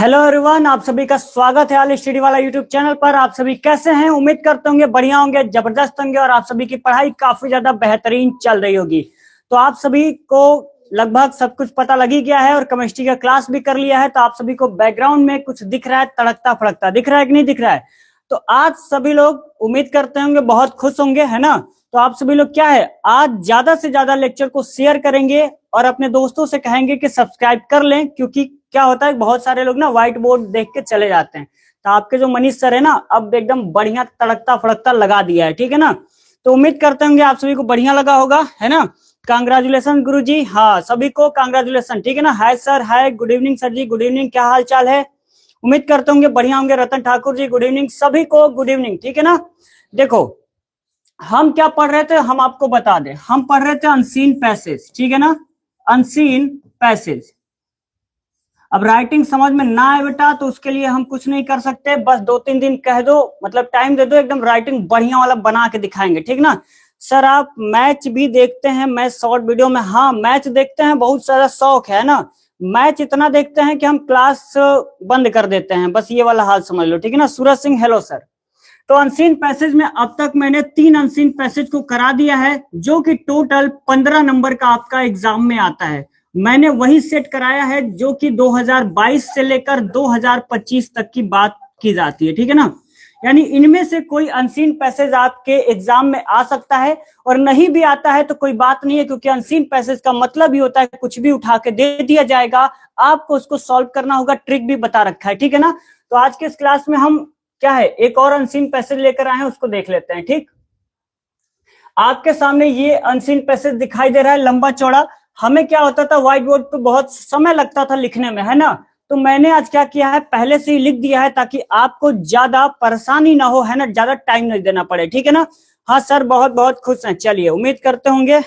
Hello everyone, आप सभी का स्वागत है ऑल स्टडी वाला यूट्यूब चैनल पर। आप सभी कैसे हैं? उम्मीद करते होंगे बढ़िया होंगे, जबरदस्त होंगे और आप सभी की पढ़ाई काफी ज्यादा बेहतरीन चल रही होगी। तो आप सभी को लगभग सब कुछ पता लग ही गया है और केमिस्ट्री का क्लास भी कर लिया है। तो आप सभी को बैकग्राउंड में कुछ दिख रहा है, तड़कता फड़कता दिख रहा है कि नहीं दिख रहा है? तो आज सभी लोग उम्मीद करते होंगे बहुत खुश होंगे, है ना? तो आप सभी लोग क्या है, आज ज्यादा से ज्यादा लेक्चर को शेयर करेंगे और अपने दोस्तों से कहेंगे कि सब्सक्राइब कर लें, क्योंकि क्या होता है बहुत सारे लोग ना व्हाइट बोर्ड देख के चले जाते हैं। तो आपके जो मनीष सर है ना, अब एकदम बढ़िया तड़कता फड़कता लगा दिया है, ठीक है ना? तो उम्मीद करते होंगे आप सभी को बढ़िया लगा होगा, है ना? कांग्रेचुलेशन गुरुजी, हाँ सभी को कांग्रेचुलेशन, ठीक है ना? हाय सर, हाय, गुड इवनिंग सर जी, गुड इवनिंग, क्या हाल चाल है? उम्मीद करते होंगे बढ़िया होंगे। रतन ठाकुर जी गुड इवनिंग, सभी को गुड इवनिंग, ठीक है ना? देखो हम क्या पढ़ रहे थे, हम आपको बता दें, हम पढ़ रहे थे अनसीन पैसेज, ठीक है ना? Unseen passage. अब राइटिंग समझ में ना आए बेटा तो उसके लिए हम कुछ नहीं कर सकते, बस 2-3 दिन कह दो, मतलब टाइम दे दो, एकदम राइटिंग बढ़िया वाला बना के दिखाएंगे, ठीक ना? सर आप मैच भी देखते हैं? मैच शॉर्ट वीडियो में, हाँ मैच देखते हैं, बहुत सारा शौक है ना। मैच इतना देखते हैं कि हम क्लास बंद कर देते हैं, बस ये वाला हाल समझ लो, ठीक है ना? Suraj Singh hello sir. तो अनसीन पैसेज में अब तक मैंने 3 अनसीन पैसेज को करा दिया है, जो कि टोटल 15 नंबर का आपका एग्जाम में आता है। मैंने वही सेट कराया है जो कि 2022 से लेकर 2025 तक की बात की जाती है, ठीक है ना? यानी इनमें से कोई अनसीन पैसेज आपके एग्जाम में आ सकता है और नहीं भी आता है तो कोई बात नहीं है, क्योंकि अनसीन पैसेज का मतलब ही होता है कुछ भी उठा के दे दिया जाएगा, आपको उसको सॉल्व करना होगा, ट्रिक भी बता रखा है, ठीक है ना? तो आज के इस क्लास में हम क्या है, एक और अनसीन पैसेज लेकर आए हैं, उसको देख लेते हैं। ठीक, आपके सामने ये अनसीन पैसेज दिखाई दे रहा है, लंबा चौड़ा। हमें क्या होता था, व्हाइट बोर्ड पे बहुत समय लगता था लिखने में, है ना? तो मैंने आज क्या किया है, पहले से ही लिख दिया है ताकि आपको ज्यादा परेशानी ना हो, है ना, ज्यादा टाइम नहीं देना पड़े, ठीक है ना? हाँ सर, बहुत बहुत खुश हैं, चलिए उम्मीद करते होंगे।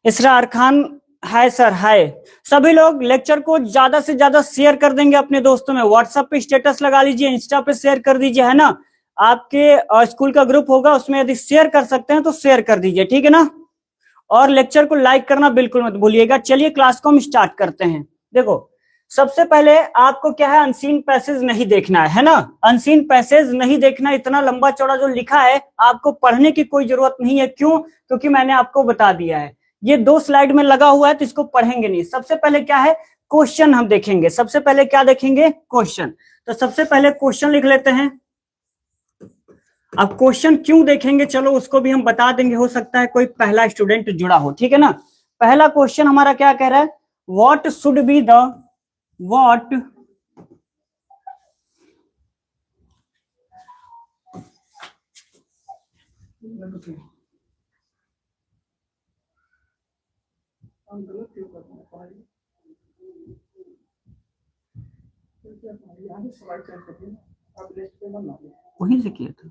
इसरार खान, हाय सर, हाय। सभी लोग लेक्चर को ज्यादा से ज्यादा शेयर कर देंगे अपने दोस्तों में, व्हाट्सएप पे स्टेटस लगा लीजिए, इंस्टा पे शेयर कर दीजिए, है ना? आपके स्कूल का ग्रुप होगा, उसमें यदि शेयर कर सकते हैं तो शेयर कर दीजिए, ठीक है ना? और लेक्चर को लाइक करना बिल्कुल मत भूलिएगा। चलिए क्लास को हम स्टार्ट करते हैं। देखो सबसे पहले आपको क्या है, अनसीन पैसेज नहीं देखना है ना? अनसीन पैसेज नहीं देखना, इतना लंबा चौड़ा जो लिखा है आपको पढ़ने की कोई जरूरत नहीं है। क्यों? क्योंकि मैंने आपको बता दिया है, ये 2 स्लाइड में लगा हुआ है तो इसको पढ़ेंगे नहीं। सबसे पहले क्या है, क्वेश्चन हम देखेंगे। सबसे पहले क्या देखेंगे, क्वेश्चन। तो सबसे पहले क्वेश्चन लिख लेते हैं। अब क्वेश्चन क्यों देखेंगे, चलो उसको भी हम बता देंगे, हो सकता है कोई पहला स्टूडेंट जुड़ा हो, ठीक है ना? पहला क्वेश्चन हमारा क्या कह रहा है, what should be the, what वहीं से किया था।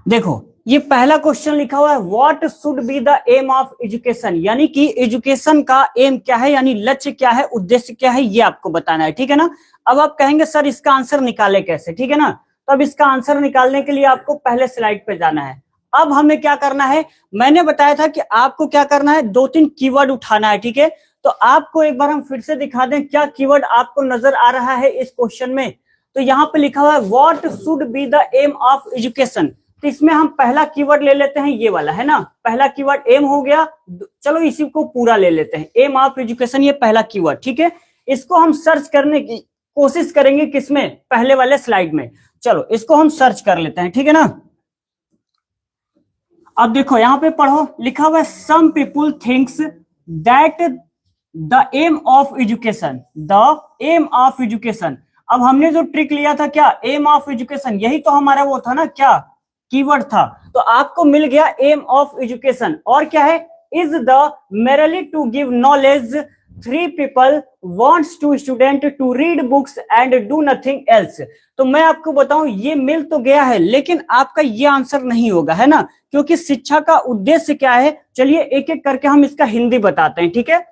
देखो ये पहला क्वेश्चन लिखा हुआ है, what should be the aim of education, यानी कि एजुकेशन का एम क्या है, यानी लक्ष्य क्या है, उद्देश्य क्या है, ये आपको बताना है, ठीक है ना? अब आप कहेंगे सर इसका आंसर निकाले कैसे, ठीक है ना? तो अब इसका आंसर निकालने के लिए आपको पहले स्लाइड पे जाना है। अब हमें क्या करना है, मैंने बताया था कि आपको क्या करना है, 2-3 कीवर्ड उठाना है, ठीक है? तो आपको एक बार हम फिर से दिखा दें क्या कीवर्ड आपको नजर आ रहा है इस क्वेश्चन में। तो यहाँ पे लिखा हुआ है what should be the aim of education. तो इसमें हम पहला कीवर्ड ले लेते हैं, ये वाला, है ना? पहला कीवर्ड एम हो गया। चलो इसी को पूरा ले लेते हैं, एम ऑफ एजुकेशन, ये पहला कीवर्ड, ठीक है? इसको हम सर्च करने की कोशिश करेंगे, किसमें, पहले वाले स्लाइड में। चलो इसको हम सर्च कर लेते हैं, ठीक है ना? अब देखो यहां पे पढ़ो, लिखा हुआ है some people thinks that the aim of education, the aim of education. अब हमने जो ट्रिक लिया था, क्या, एम ऑफ एजुकेशन, यही तो हमारा वो था ना, क्या कीवर्ड था। तो आपको मिल गया एम ऑफ एजुकेशन, और क्या है, is the merely to give knowledge 3 people wants to student to read books and do nothing else। तो मैं आपको बताऊं ये मिल तो गया है, लेकिन आपका ये आंसर नहीं होगा, है ना, क्योंकि शिक्षा का उद्देश्य क्या है। चलिए एक एक करके हम इसका हिंदी बताते हैं, ठीक है।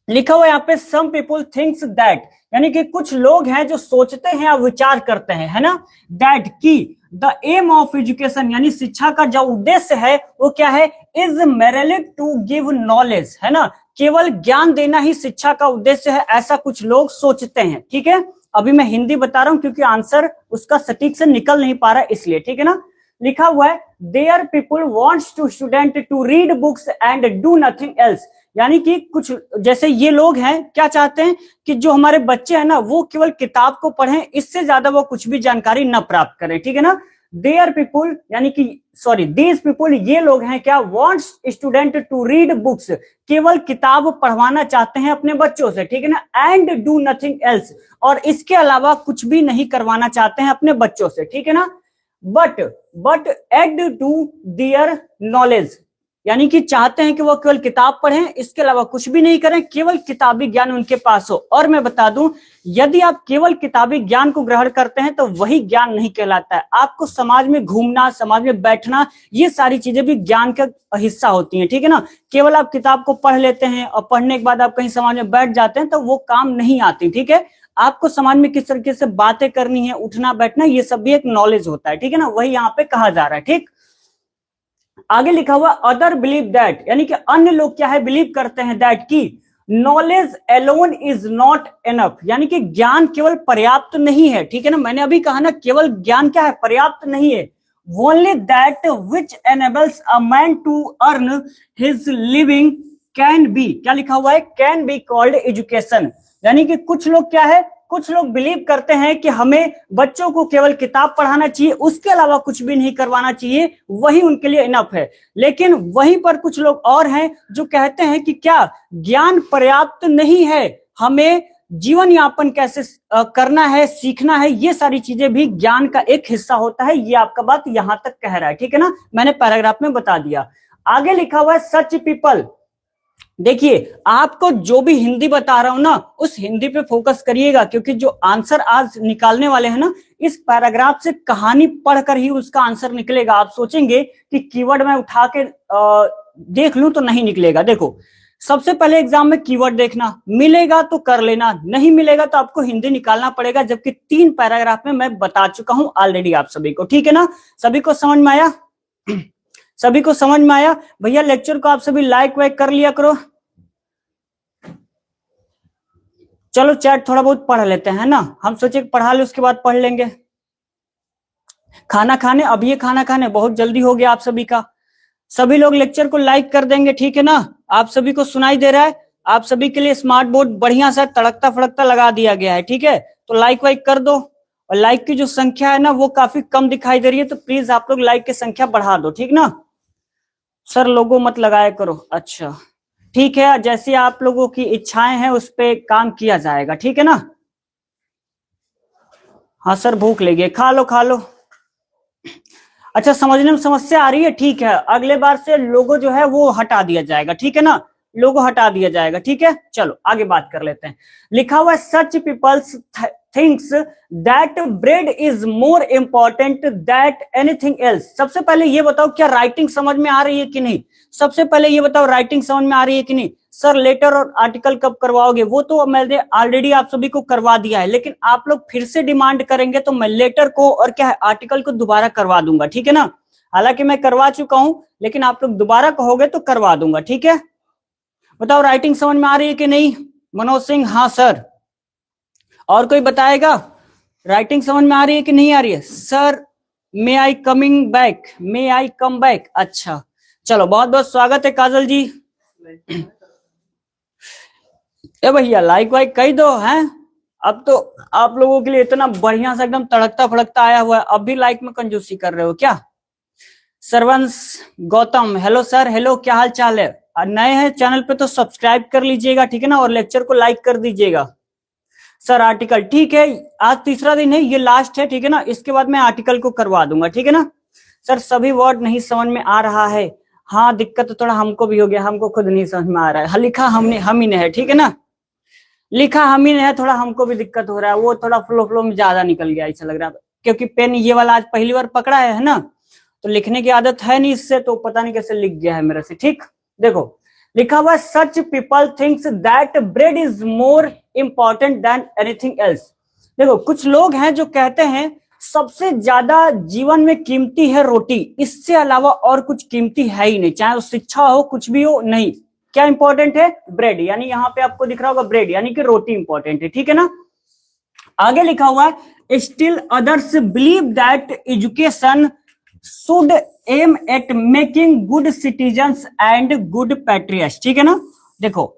लिखा हुआ यहाँ पे सम पीपुल थिंक्स दैट, यानी कि कुछ लोग हैं जो सोचते हैं या विचार करते हैं, है ना, दैट की द एम ऑफ एजुकेशन, यानी शिक्षा का जो उद्देश्य है वो क्या है, इज मेरेली टू गिव नॉलेज, है ना, केवल ज्ञान देना ही शिक्षा का उद्देश्य है, ऐसा कुछ लोग सोचते हैं, ठीक है। अभी मैं हिंदी बता रहा हूं क्योंकि आंसर उसका सटीक से निकल नहीं पा रहा है इसलिए, ठीक है ना। लिखा हुआ है their people wants to student to read books and do nothing else, यानी कि कुछ जैसे ये लोग हैं क्या चाहते हैं कि जो हमारे बच्चे हैं ना वो केवल किताब को पढ़ें, इससे ज्यादा वो कुछ भी जानकारी न प्राप्त करें, ठीक है ना। देयर पीपुल यानी कि सॉरी दीज पीपुल, ये लोग हैं क्या, wants student to read books, केवल किताब पढ़वाना चाहते हैं अपने बच्चों से, ठीक है ना, एंड डू नथिंग एल्स, और इसके अलावा कुछ भी नहीं करवाना चाहते हैं अपने बच्चों से, ठीक है ना। But add to their knowledge, यानी कि चाहते हैं कि वो केवल किताब पढ़ें, इसके अलावा कुछ भी नहीं करें, केवल किताबी ज्ञान उनके पास हो। और मैं बता दूं, यदि आप केवल किताबी ज्ञान को ग्रहण करते हैं तो वही ज्ञान नहीं कहलाता है। आपको समाज में घूमना, समाज में बैठना, ये सारी चीजें भी ज्ञान का हिस्सा होती हैं, ठीक है ना। केवल आप किताब को पढ़ लेते हैं और पढ़ने के बाद आप कहीं समाज में बैठ जाते हैं तो वो काम नहीं आती, ठीक है। आपको समाज में किस तरीके से बातें करनी है, उठना बैठना, ये सब भी एक नॉलेज होता है, ठीक है ना, वही यहाँ पे कहा जा रहा है, ठीक। आगे लिखा हुआ अदर बिलीव दैट, यानी कि अन्य लोग क्या है, बिलीव करते हैं दैट की knowledge alone is not enough, यानी कि ज्ञान केवल पर्याप्त नहीं है, ठीक है ना। मैंने अभी कहा ना केवल ज्ञान क्या है, पर्याप्त नहीं है। Only that which enables a man to earn his living can be, क्या लिखा हुआ है, कैन बी कॉल्ड एजुकेशन, यानी कि कुछ लोग क्या है, कुछ लोग बिलीव करते हैं कि हमें बच्चों को केवल किताब पढ़ाना चाहिए, उसके अलावा कुछ भी नहीं करवाना चाहिए, वही उनके लिए इनफ है। लेकिन वहीं पर कुछ लोग और हैं जो कहते हैं कि क्या ज्ञान पर्याप्त नहीं है, हमें जीवन यापन कैसे करना है, सीखना है, ये सारी चीजें भी ज्ञान का एक हिस्सा होता है। ये आपका बात यहां तक कह रहा है, ठीक है ना, मैंने पैराग्राफ में बता दिया। आगे लिखा हुआ है सच पीपल, देखिए आपको जो भी हिंदी बता रहा हूं ना उस हिंदी पे फोकस करिएगा, क्योंकि जो आंसर आज निकालने वाले हैं ना इस पैराग्राफ से कहानी पढ़कर ही उसका आंसर निकलेगा। आप सोचेंगे कि कीवर्ड मैं उठा के देख लूं तो नहीं निकलेगा। देखो सबसे पहले एग्जाम में कीवर्ड देखना, मिलेगा तो कर लेना, नहीं मिलेगा तो आपको हिंदी निकालना पड़ेगा, जबकि 3 पैराग्राफ में मैं बता चुका हूं ऑलरेडी आप सभी को, ठीक है ना। सभी को समझ में आया, सभी को समझ में आया। भैया लेक्चर को आप सभी लाइक वाइक कर लिया करो। चलो चैट थोड़ा बहुत पढ़ लेते हैं ना, हम सोचे पढ़ा ले उसके बाद पढ़ लेंगे। खाना खाने, अब ये खाना खाने बहुत जल्दी हो गया आप सभी का। सभी लोग लेक्चर को लाइक कर देंगे, ठीक है ना। आप सभी को सुनाई दे रहा है, आप सभी के लिए स्मार्ट बोर्ड बढ़िया सा तड़कता फड़कता लगा दिया गया है, ठीक है। तो लाइक वाइक कर दो, और लाइक की जो संख्या है ना वो काफी कम दिखाई दे रही है, तो प्लीज आप लोग लाइक की संख्या बढ़ा दो, ठीक ना। सर लोगो मत लगाया करो, अच्छा ठीक है, जैसे आप लोगों की इच्छाएं हैं उस पे काम किया जाएगा, ठीक है ना। हाँ सर भूख लगी है, खा लो खा लो। अच्छा समझने में समस्या आ रही है, ठीक है, अगले बार से लोगो जो है वो हटा दिया जाएगा, ठीक है ना, लोगो हटा दिया जाएगा, ठीक है। चलो आगे बात कर लेते हैं। लिखा हुआ है such peoples thinks that bread is more important that anything else. सबसे पहले ये बताओ क्या राइटिंग समझ में आ रही है कि नहीं, सबसे पहले ये बताओ राइटिंग समझ में आ रही है कि नहीं। सर लेटर और आर्टिकल कब करवाओगे, वो तो मैंने ऑलरेडी आप सभी को करवा दिया है, लेकिन आप लोग फिर से डिमांड करेंगे तो मैं लेटर को और क्या है आर्टिकल को दोबारा करवा दूंगा, ठीक है ना। हालांकि मैं करवा चुका हूं, लेकिन आप लोग दोबारा कहोगे तो करवा दूंगा, ठीक है। बताओ राइटिंग समझ में आ रही है कि नहीं। मनोज सिंह हाँ सर, और कोई बताएगा राइटिंग समझ में आ रही है कि नहीं आ रही है। Sir may I coming back, may I come back, अच्छा चलो बहुत बहुत स्वागत है काजल जी। ए भैया लाइक वाइक कही दो हैं, अब तो आप लोगों के लिए इतना बढ़िया सा एकदम तड़कता फड़कता आया हुआ है, अब भी लाइक में कंजूसी कर रहे हो क्या। सरवंश गौतम हेलो सर, हेलो क्या हाल चाल है। नए हैं चैनल पे तो सब्सक्राइब कर लीजिएगा, ठीक है ना, और लेक्चर को लाइक कर दीजिएगा। सर आर्टिकल ठीक है, आज तीसरा दिन है, ये लास्ट है, ठीक है ना, इसके बाद मैं आर्टिकल को करवा दूंगा, ठीक है ना। सर सभी वर्ड नहीं समझ में आ रहा है, हाँ दिक्कत तो थोड़ा हमको भी हो गया, हमको खुद नहीं समझ में आ रहा है। हाँ, लिखा हम ही ने है, ठीक है ना, लिखा हम ही ने है, थोड़ा हमको भी दिक्कत हो रहा है, वो थोड़ा फ्लो में ज्यादा निकल गया ऐसा लग रहा है, क्योंकि पेन ये वाला आज पहली बार पकड़ा है ना, तो लिखने की आदत है नहीं इससे, तो पता नहीं कैसे लिख गया है मेरे से। ठीक, देखो लिखा हुआ such people thinks that bread is more important than anything else. देखो कुछ लोग हैं जो कहते हैं सबसे ज्यादा जीवन में कीमती है रोटी, इससे अलावा और कुछ कीमती है ही नहीं, चाहे वो शिक्षा हो कुछ भी हो, नहीं, क्या इंपॉर्टेंट है, ब्रेड, यानी यहाँ पे आपको दिख रहा होगा ब्रेड यानी कि रोटी इंपॉर्टेंट है, ठीक है ना। आगे लिखा हुआ है still others believe that education should aim eight making good citizens and good patriots, ठीक है ना। देखो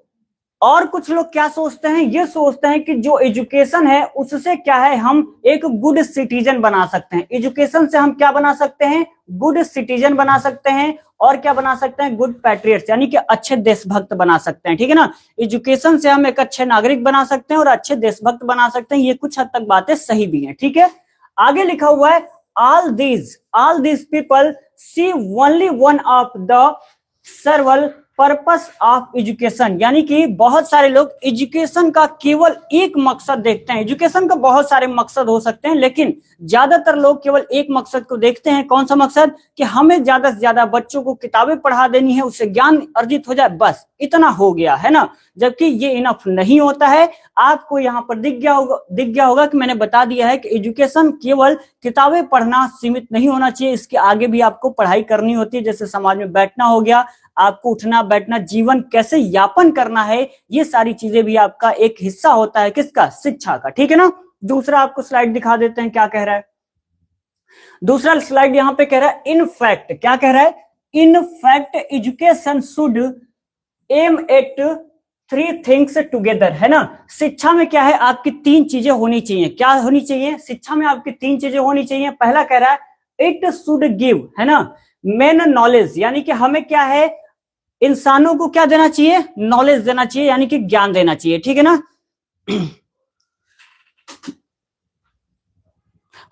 और कुछ लोग क्या सोचते हैं, ये सोचते हैं कि जो एजुकेशन है उससे क्या है, हम एक गुड सिटीजन बना सकते हैं, एजुकेशन से हम क्या बना सकते हैं, गुड सिटीजन बना सकते हैं, और क्या बना सकते हैं, गुड पैट्रियट्स यानी कि अच्छे देशभक्त बना सकते हैं, ठीक है ना। एजुकेशन से हम एक अच्छे नागरिक बना सकते हैं और अच्छे देशभक्त बना सकते हैं, ये कुछ हद तक बातें सही भी हैं, ठीक है। आगे लिखा हुआ है all these people see only one of the several purpose of education, यानी कि बहुत सारे लोग एजुकेशन का केवल एक मकसद देखते हैं। एजुकेशन का बहुत सारे मकसद हो सकते हैं, लेकिन ज्यादातर लोग केवल एक मकसद को देखते हैं। कौन सा मकसद, कि हमें ज्यादा से ज्यादा बच्चों को किताबें पढ़ा देनी है, उससे ज्ञान अर्जित हो जाए, बस इतना हो गया है ना। जबकि ये इनफ नहीं होता है। आपको यहाँ पर दिख गया होगा कि मैंने बता दिया है कि एजुकेशन केवल किताबें पढ़ना सीमित नहीं होना चाहिए, इसके आगे भी आपको पढ़ाई करनी होती है, जैसे समाज में बैठना हो गया, आपको उठना बैठना, जीवन कैसे यापन करना है, ये सारी चीजें भी आपका एक हिस्सा होता है, किसका, शिक्षा का, ठीक है ना। दूसरा आपको स्लाइड दिखा देते हैं, क्या कह रहा है दूसरा स्लाइड, यहाँ पे कह रहा है इन फैक्ट, क्या कह रहा है, in fact education should aim at three things together, है ना। शिक्षा में क्या है, आपकी तीन चीजें होनी चाहिए, क्या होनी चाहिए, शिक्षा में आपकी तीन चीजें होनी चाहिए। पहला कह रहा है इट शुड गिव, है ना, मेन नॉलेज, यानी कि हमें क्या है, इंसानों को क्या देना चाहिए, नॉलेज देना चाहिए, यानी कि ज्ञान देना चाहिए, ठीक है ना।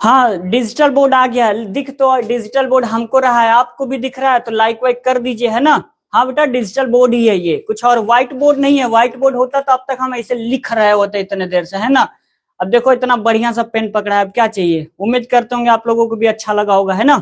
हाँ डिजिटल बोर्ड आ गया, दिख तो डिजिटल बोर्ड हमको रहा है, आपको भी दिख रहा है, तो लाइक वाइक कर दीजिए, है ना। हाँ बेटा डिजिटल बोर्ड ही है ये, कुछ और व्हाइट बोर्ड नहीं है। व्हाइट बोर्ड होता तो अब तक हम ऐसे लिख रहे होते इतने देर से, है ना। अब देखो इतना बढ़िया सा पेन पकड़ा है, अब क्या चाहिए। उम्मीद करते होंगे आप लोगों को भी अच्छा लगा होगा, है ना।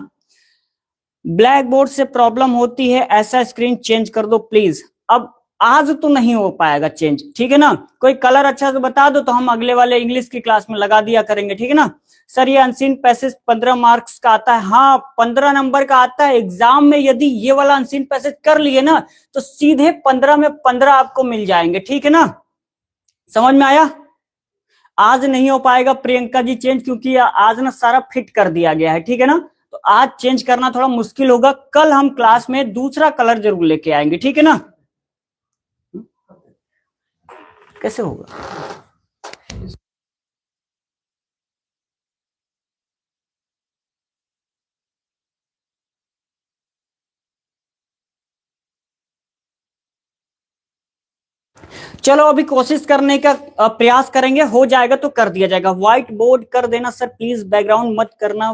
ब्लैक बोर्ड से प्रॉब्लम होती है, ऐसा स्क्रीन चेंज कर दो प्लीज। अब आज तो नहीं हो पाएगा चेंज, ठीक है ना। कोई कलर अच्छा से बता दो तो हम अगले वाले इंग्लिश की क्लास में लगा दिया करेंगे, ठीक है ना। सर ये अनसीन पैसेज 15 मार्क्स का आता है, हाँ 15 नंबर का आता है। एग्जाम में यदि ये वाला अनसीन पैसेज कर लिए ना तो सीधे 15 में 15 आपको मिल जाएंगे, ठीक है ना। समझ में आया। आज नहीं हो पाएगा प्रियंका जी चेंज, क्योंकि आज ना सारा फिट कर दिया गया है, ठीक है ना। तो आज चेंज करना थोड़ा मुश्किल होगा, कल हम क्लास में दूसरा कलर जरूर लेके आएंगे, ठीक है ना। कैसे होगा, चलो अभी कोशिश करने का प्रयास करेंगे, हो जाएगा तो कर दिया जाएगा। व्हाइट बोर्ड कर देना सर प्लीज, बैकग्राउंड मत करना,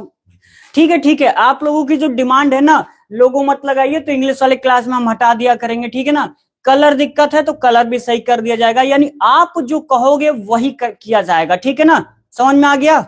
ठीक है ठीक है। आप लोगों की जो डिमांड है ना, लोगो मत लगाइए, तो इंग्लिश वाले क्लास में हम हटा दिया करेंगे, ठीक है ना। कलर दिक्कत है तो कलर भी सही कर दिया जाएगा, यानी आप जो कहोगे वही किया जाएगा, ठीक है ना। समझ में आ गया।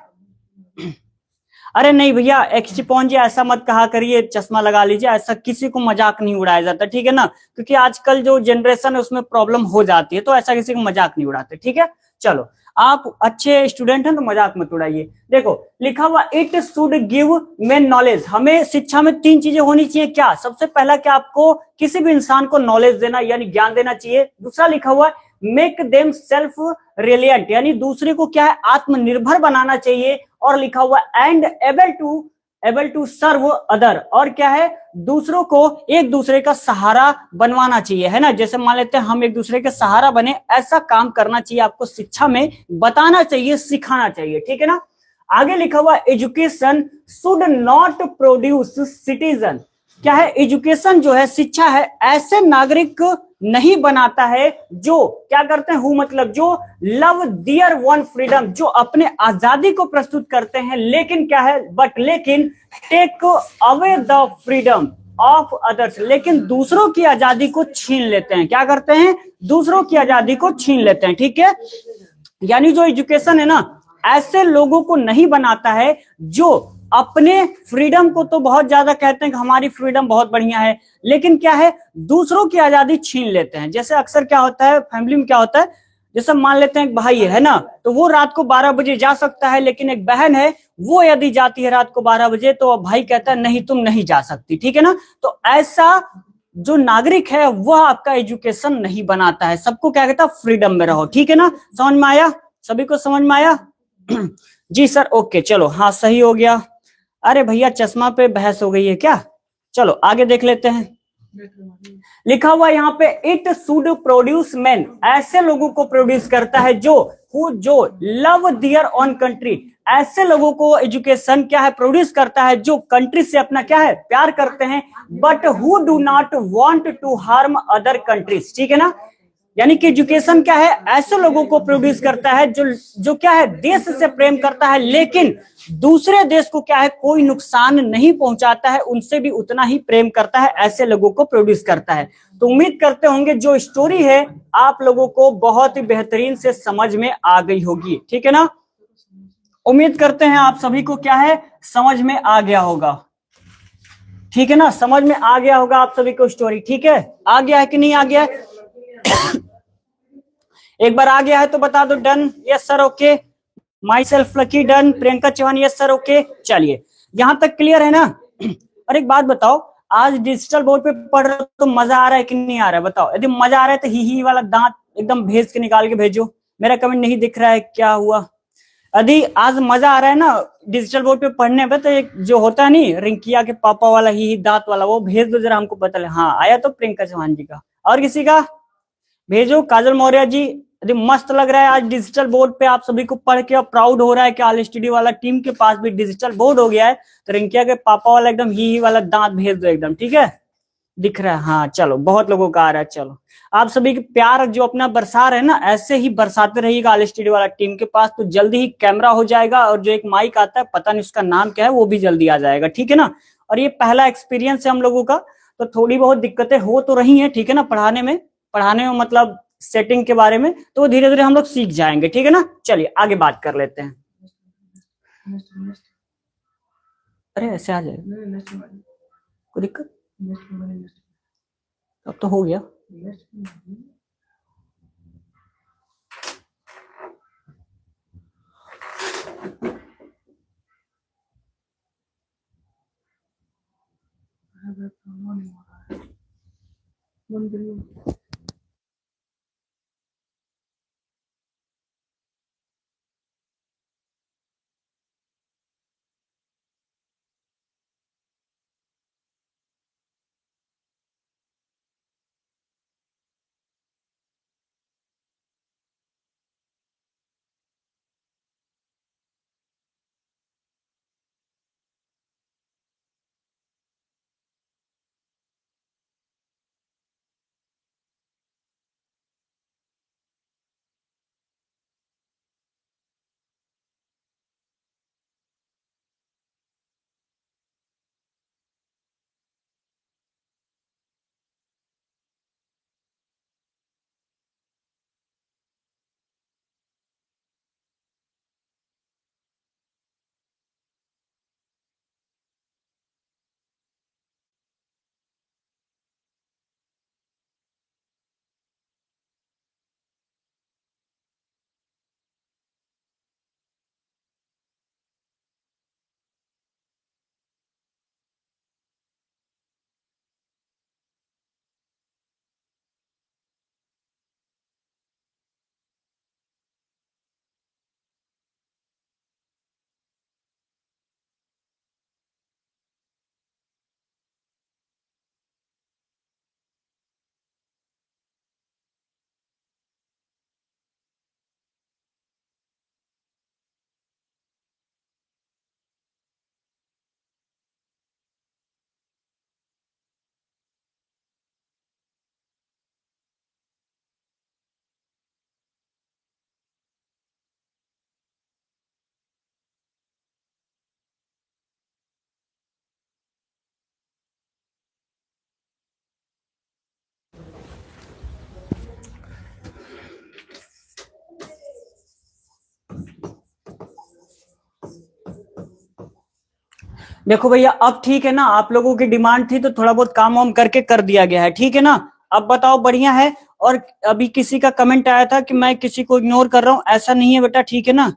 अरे नहीं भैया एक्सपॉन जी ऐसा मत कहा करिए, चश्मा लगा लीजिए, ऐसा किसी को मजाक नहीं उड़ाया जाता, ठीक है ना। क्योंकि आजकल जो जनरेशन है उसमें प्रॉब्लम हो जाती है, तो ऐसा किसी को मजाक नहीं उड़ाते, ठीक है। चलो आप अच्छे स्टूडेंट हैं तो मजाक मत उड़ाइए। देखो लिखा हुआ it should give main knowledge, हमें शिक्षा में तीन चीजें होनी चाहिए। क्या, सबसे पहला क्या, आपको किसी भी इंसान को नॉलेज देना यानी ज्ञान देना चाहिए। दूसरा लिखा हुआ मेक देम सेल्फ रिलियंट, यानी दूसरे को क्या है, आत्मनिर्भर बनाना चाहिए। और लिखा हुआ and able to serve other, और क्या है, दूसरों को एक दूसरे का सहारा बनवाना चाहिए, है ना। जैसे मान लेते हैं हम एक दूसरे के सहारा बने, ऐसा काम करना चाहिए, आपको शिक्षा में बताना चाहिए, सिखाना चाहिए, ठीक है ना। आगे लिखा हुआ education should not produce citizen, क्या है, एजुकेशन जो है, शिक्षा है, ऐसे नागरिक नहीं बनाता है जो क्या करते हैं, हु मतलब जो लव दियर वन फ्रीडम, जो अपने आजादी को प्रस्तुत करते हैं, लेकिन क्या है, बट लेकिन take away the freedom, of others, लेकिन दूसरों की आजादी को छीन लेते हैं। क्या करते हैं? दूसरों की आजादी को छीन लेते हैं। ठीक है, यानी जो एजुकेशन है ना, ऐसे लोगों को नहीं बनाता है जो अपने फ्रीडम को तो बहुत ज्यादा कहते हैं कि हमारी फ्रीडम बहुत बढ़िया है, लेकिन क्या है, दूसरों की आजादी छीन लेते हैं। जैसे अक्सर क्या होता है फैमिली में, क्या होता है, जैसे मान लेते हैं एक भाई है ना, तो वो रात को 12 बजे जा सकता है, लेकिन एक बहन है, वो यदि जाती है रात को 12 बजे, तो भाई कहता है नहीं तुम नहीं जा सकती। ठीक है ना, तो ऐसा जो नागरिक है वह आपका एजुकेशन नहीं बनाता है, सबको क्या कहता है, फ्रीडम में रहो। ठीक है ना, समझ में आया? सभी को समझ में आया? जी सर, ओके, चलो, हाँ सही हो गया। अरे भैया चश्मा पे बहस हो गई है क्या? चलो आगे देख लेते हैं। लिखा हुआ यहाँ पे, इट शुड प्रोड्यूस मैन, ऐसे लोगों को प्रोड्यूस करता है जो जो लव दियर ऑन कंट्री, ऐसे लोगों को एजुकेशन क्या है, प्रोड्यूस करता है जो कंट्री से अपना क्या है, प्यार करते हैं, but who do not want to harm other countries. ठीक है ना, यानी कि एजुकेशन क्या है, ऐसे लोगों को प्रोड्यूस करता है जो जो क्या है, देश से प्रेम करता है, लेकिन दूसरे देश को क्या है, कोई नुकसान नहीं पहुंचाता है, उनसे भी उतना ही प्रेम करता है, ऐसे लोगों को प्रोड्यूस करता है। तो उम्मीद करते होंगे जो स्टोरी है आप लोगों को बहुत ही बेहतरीन से समझ में आ गई होगी। ठीक है ना, उम्मीद करते हैं आप सभी को क्या है, समझ में आ गया होगा। ठीक है ना, समझ में आ गया होगा आप सभी को स्टोरी। ठीक है, आ गया है कि नहीं आ गया है? एक बार आ गया है तो बता दो done, yes sir, okay, my self Lucky done, Priyanka Chauhan yes sir, okay. चलिए, यहां तक क्लियर है ना? और एक बात बताओ, आज डिजिटल बोर्ड पे पढ़ रहे हो तो मजा आ रहा है कि नहीं आ रहा है? बताओ, यदि मजा आ रहा है तो ही वाला दांत एकदम भेज के निकाल के भेजो। मेरा कमेंट नहीं दिख रहा है, क्या हुआ? यदि आज मजा आ रहा है ना डिजिटल बोर्ड पे पढ़ने पे, तो एक जो होता है नहीं रिंकिया के पापा वाला ही दांत वाला, वो भेज दो जरा हमको पता लगे। हाँ आया तो प्रियंका चौहान जी का, और किसी का भेजो। काजल मौर्य जी, यदि मस्त लग रहा है आज डिजिटल बोर्ड पे आप सभी को पढ़ के, और प्राउड हो रहा है कि ऑल स्टडी वाला टीम के पास भी डिजिटल बोर्ड हो गया है, तो रिंकिया के पापा वाला एकदम ही वाला दांत भेज दो एकदम। ठीक है, दिख रहा है? हाँ चलो, बहुत लोगों का आ रहा है। चलो, आप सभी के प्यार जो अपना बरसा रहे हैं ना, ऐसे ही बरसाते रहिएगा ऑल स्टडी वाला टीम के पास, तो जल्दी ही कैमरा हो जाएगा, और जो एक माइक आता है पता नहीं उसका नाम क्या है, वो भी जल्दी आ जाएगा। ठीक है ना, और ये पहला एक्सपीरियंस है हम लोगों का, तो थोड़ी बहुत दिक्कतें हो तो रही हैं। ठीक है ना, पढ़ाने में मतलब सेटिंग के बारे में, तो धीरे धीरे हम लोग सीख जाएंगे। ठीक है ना, चलिए आगे बात कर लेते हैं। अरे ऐसे आ जाएगा, कोई दिक्कत? अब तो हो गया। देखो भैया अब ठीक है ना, आप लोगों की डिमांड थी तो थोड़ा बहुत काम वाम करके कर दिया गया है, ठीक है ना। अब बताओ, बढ़िया है। और अभी किसी का कमेंट आया था कि मैं किसी को इग्नोर कर रहा हूं, ऐसा नहीं है बेटा, ठीक है ना।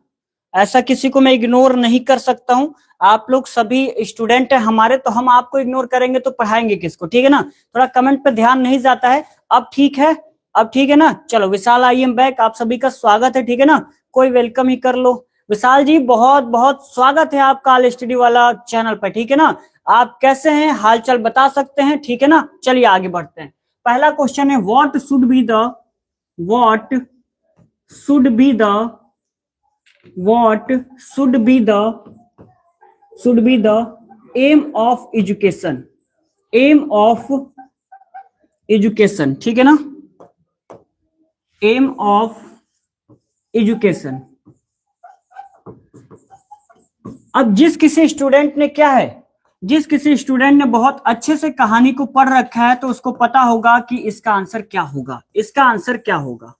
ऐसा किसी को मैं इग्नोर नहीं कर सकता हूं। आप लोग सभी स्टूडेंट हैं हमारे, तो हम आपको इग्नोर करेंगे तो पढ़ाएंगे किसको, ठीक है ना। थोड़ा कमेंट पे ध्यान नहीं जाता है। अब ठीक है, अब ठीक है ना। चलो विशाल, आई एम बैक, आप सभी का स्वागत है, ठीक है ना। कोई वेलकम ही कर लो। विशाल जी बहुत बहुत स्वागत है आपका ऑल स्टडी वाला चैनल पर, ठीक है ना। आप कैसे हैं, हाल चाल बता सकते हैं, ठीक है ना। चलिए आगे बढ़ते हैं। पहला क्वेश्चन है, what should be the what should be the what should be the aim of education, ठीक है ना। Aim of education. अब जिस किसी स्टूडेंट ने क्या है, जिस किसी स्टूडेंट ने बहुत अच्छे से कहानी को पढ़ रखा है तो उसको पता होगा कि इसका आंसर क्या होगा, इसका आंसर क्या होगा।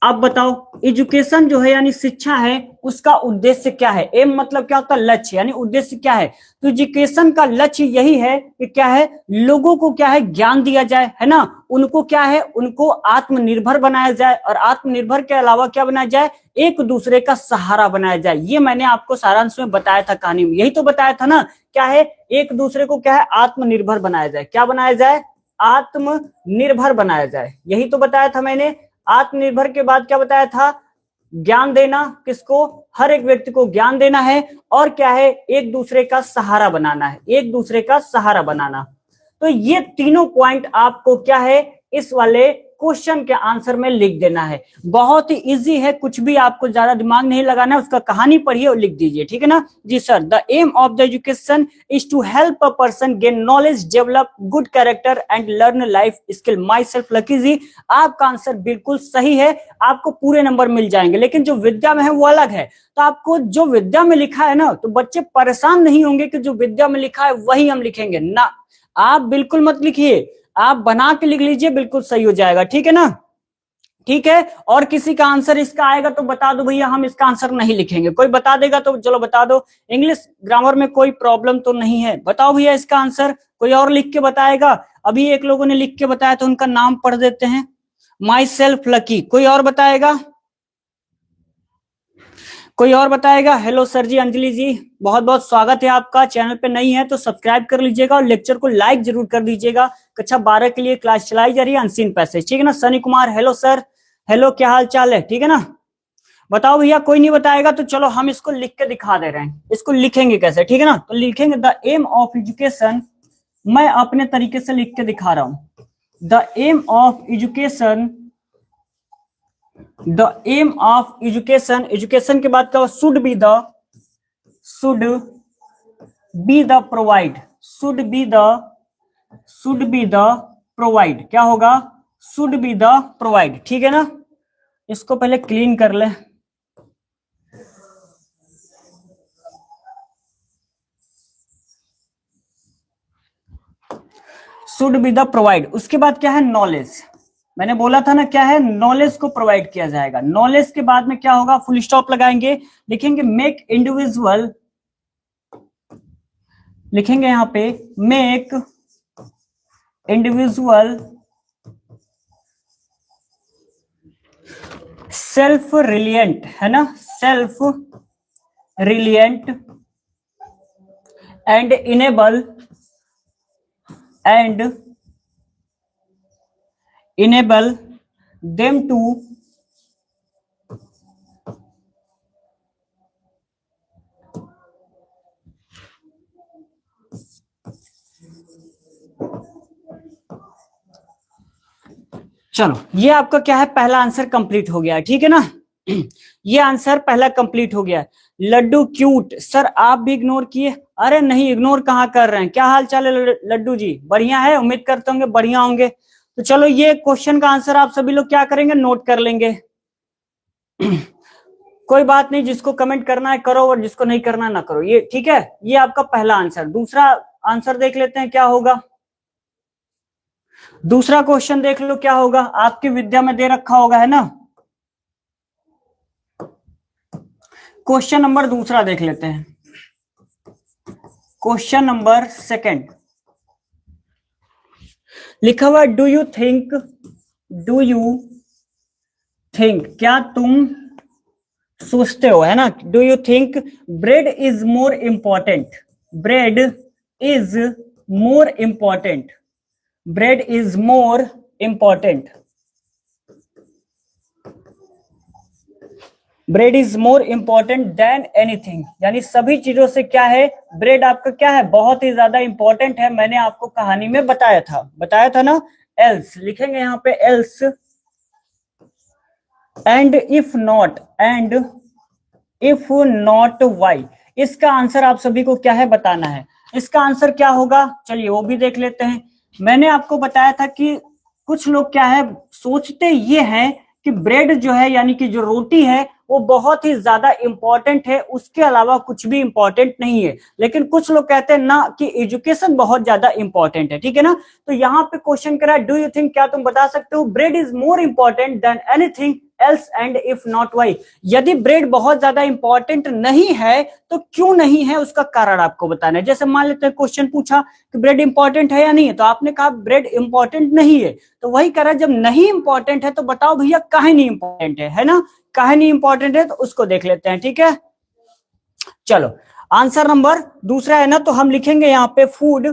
अब बताओ, एजुकेशन जो है यानी शिक्षा है, उसका उद्देश्य क्या है। एम मतलब क्या होता है, लक्ष्य, यानी उद्देश्य क्या है। तो एजुकेशन का लक्ष्य यही है कि क्या है, लोगों को क्या है, ज्ञान दिया जाए, है ना। उनको क्या है, उनको आत्मनिर्भर बनाया जाए, और आत्मनिर्भर के अलावा क्या बनाया जाए, एक दूसरे का सहारा बनाया जाए। ये मैंने आपको सारांश में बताया था कहानी में, यही तो बताया था ना। क्या है, एक दूसरे को क्या है, आत्मनिर्भर बनाया जाए। क्या बनाया जाए, आत्मनिर्भर बनाया जाए, यही तो बताया था मैंने। आत्मनिर्भर के बाद क्या बताया था, ज्ञान देना, किसको, हर एक व्यक्ति को ज्ञान देना है। और क्या है, एक दूसरे का सहारा बनाना है, एक दूसरे का सहारा बनाना। तो ये तीनों पॉइंट आपको क्या है, इस वाले क्वेश्चन के आंसर में लिख देना है। बहुत ही इजी है, कुछ भी आपको ज्यादा दिमाग नहीं लगाना है, उसका कहानी पढ़िए और लिख दीजिए, ठीक है ना जी sir. The aim of the education is to help a person gain knowledge, develop good character and learn life skill. My self Lucky ji, आपका आंसर बिल्कुल सही है, आपको पूरे नंबर मिल जाएंगे। लेकिन जो विद्या में है वो अलग है, तो आपको जो विद्या में लिखा है ना, तो बच्चे परेशान नहीं होंगे कि जो विद्या में लिखा है वही हम लिखेंगे ना। आप बिल्कुल मत लिखिए, आप बना के लिख लीजिए, बिल्कुल सही हो जाएगा, ठीक है ना। ठीक है, और किसी का आंसर इसका आएगा तो बता दो भैया, हम इसका आंसर नहीं लिखेंगे। कोई बता देगा तो चलो बता दो, इंग्लिश ग्रामर में कोई प्रॉब्लम तो नहीं है। बताओ भैया इसका आंसर, कोई और लिख के बताएगा। अभी एक लोगों ने लिख के बताया तो उनका नाम पढ़ देते हैं। माई सेल्फ लकी, कोई और बताएगा, कोई और बताएगा। हेलो सर जी, अंजलि जी बहुत बहुत स्वागत है आपका। चैनल पे नहीं है तो सब्सक्राइब कर लीजिएगा और लेक्चर को लाइक जरूर कर दीजिएगा। कक्षा 12 के लिए क्लास चलाई जा रही है अनसीन पैसेज, ठीक है ना। Sunny Kumar, hello sir, hello, क्या हाल चाल है, ठीक है ना। बताओ भैया, कोई नहीं बताएगा तो चलो हम इसको लिख के दिखा दे रहे हैं। इसको लिखेंगे कैसे, ठीक है ना। तो लिखेंगे द एम ऑफ एजुकेशन, मैं अपने तरीके से लिख के दिखा रहा हूं। The aim of education, the aim of education, education के बाद क्या, should be the provide, should be the provide, क्या होगा, शुड बी द प्रोवाइड, ठीक है ना। इसको पहले क्लीन कर ले। शुड बी द प्रोवाइड, उसके बाद क्या है, नॉलेज। मैंने बोला था ना, क्या है, नॉलेज को प्रोवाइड किया जाएगा। नॉलेज के बाद में क्या होगा, फुल स्टॉप लगाएंगे, लिखेंगे मेक इंडिविजुअल, लिखेंगे यहां पे मेक इंडिविजुअल सेल्फ रिलियंट, है ना, self reliant and enable them to चलो ये आपका क्या है, पहला आंसर कंप्लीट हो गया, ठीक है ना। ये आंसर पहला कंप्लीट हो गया। लड्डू क्यूट, सर आप भी इग्नोर किए। अरे नहीं, इग्नोर कहाँ कर रहे हैं, क्या हाल चाल है लड्डू जी, बढ़िया है, उम्मीद करते होंगे बढ़िया होंगे। तो चलो ये क्वेश्चन का आंसर आप सभी लोग क्या करेंगे, नोट कर लेंगे। कोई बात नहीं, जिसको कमेंट करना है करो और जिसको नहीं करना ना करो, ये ठीक है। ये आपका पहला आंसर। दूसरा आंसर देख लेते हैं क्या होगा। दूसरा क्वेश्चन देख लो क्या होगा, आपकी विद्या में दे रखा होगा, है ना। क्वेश्चन नंबर दूसरा देख लेते हैं। क्वेश्चन नंबर सेकंड लिखा हुआ डू यू थिंक, क्या तुम सोचते हो, है ना। Do you think bread is more important, bread is more important, bread is more important, bread is more important than anything, यानी सभी चीजों से क्या है, ब्रेड आपका क्या है, बहुत ही ज्यादा इंपॉर्टेंट है। मैंने आपको कहानी में बताया था ना। एल्स लिखेंगे यहाँ पे, else and if not, why. इसका आंसर आप सभी को क्या है बताना है। इसका आंसर क्या होगा, चलिए वो भी देख लेते हैं। मैंने आपको बताया था कि कुछ लोग क्या है सोचते ये हैं कि ब्रेड जो है यानी कि जो रोटी है वो बहुत ही ज्यादा इंपॉर्टेंट है, उसके अलावा कुछ भी इंपॉर्टेंट नहीं है। लेकिन कुछ लोग कहते हैं ना कि एजुकेशन बहुत ज्यादा इंपॉर्टेंट है, ठीक है ना। तो यहाँ पे क्वेश्चन करा डू यू थिंक, क्या तुम बता सकते हो bread is more important than anything else and if not why. यदि ब्रेड बहुत ज्यादा इंपॉर्टेंट नहीं है तो क्यों नहीं है, उसका कारण आपको बताना है। जैसे मान लेते हैं क्वेश्चन पूछा कि ब्रेड इंपॉर्टेंट है या नहीं है, तो आपने कहा ब्रेड इंपॉर्टेंट नहीं है, तो वही कह रहा है जब नहीं इंपॉर्टेंट है तो बताओ भैया काहे नहीं इंपॉर्टेंट है ना। काहे नहीं इंपॉर्टेंट है तो उसको देख लेते हैं, ठीक है। चलो आंसर नंबर दूसरा है ना, तो हम लिखेंगे यहाँ पे फूड,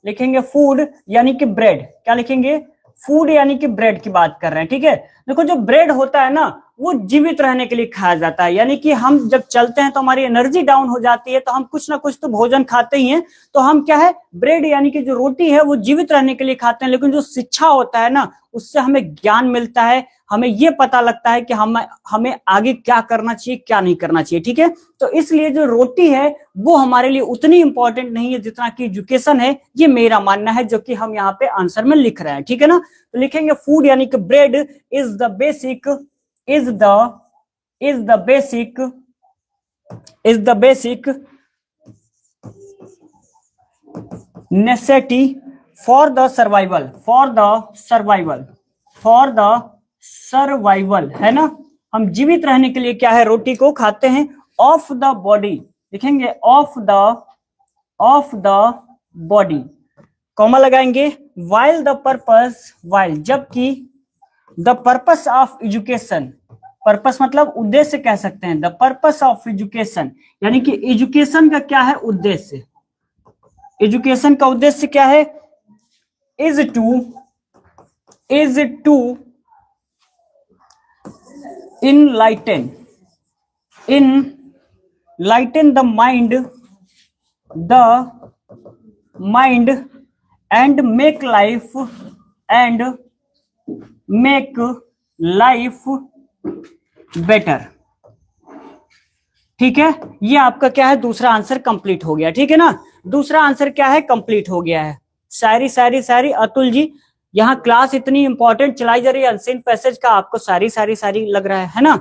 लिखेंगे फूड यानी कि ब्रेड, क्या लिखेंगे, फूड यानी कि ब्रेड की बात कर रहे हैं, ठीक है। देखो जो ब्रेड होता है ना वो जीवित रहने के लिए खाया जाता है, यानी कि हम जब चलते हैं तो हमारी एनर्जी डाउन हो जाती है तो हम कुछ ना कुछ तो भोजन खाते ही हैं। तो हम क्या है, ब्रेड यानी कि जो रोटी है वो जीवित रहने के लिए खाते हैं। लेकिन जो शिक्षा होता है ना उससे हमें ज्ञान मिलता है, हमें ये पता लगता है कि हमें आगे क्या करना चाहिए क्या नहीं करना चाहिए, ठीक है। तो इसलिए जो रोटी है वो हमारे लिए उतनी इंपॉर्टेंट नहीं है जितना कि एजुकेशन है, ये मेरा मानना है, जो कि हम यहाँ पे आंसर में लिख रहे हैं, ठीक है ना। तो लिखेंगे फूड यानी कि bread is the basic, is the basic, is the basic necessity for the survival, for the survival, है ना। हम जीवित रहने के लिए क्या है, रोटी को खाते हैं। ऑफ द बॉडी लिखेंगे, ऑफ द बॉडी, कॉमा लगाएंगे। वाइल द पर्पस, वाइल जबकि, the purpose of education, purpose मतलब उद्देश्य कह सकते हैं, द पर्पस ऑफ एजुकेशन यानी कि एजुकेशन का क्या है उद्देश्य, एजुकेशन का उद्देश्य क्या है, is to enlighten, the mind and make life better, ठीक है। ये आपका क्या है दूसरा आंसर कंप्लीट हो गया, ठीक है ना। दूसरा आंसर क्या है, कंप्लीट हो गया है। शायरी अतुल जी, यहाँ क्लास इतनी इंपॉर्टेंट चलाई जा रही है, अनसीन पैसेज का आपको सारी लग रहा है ना।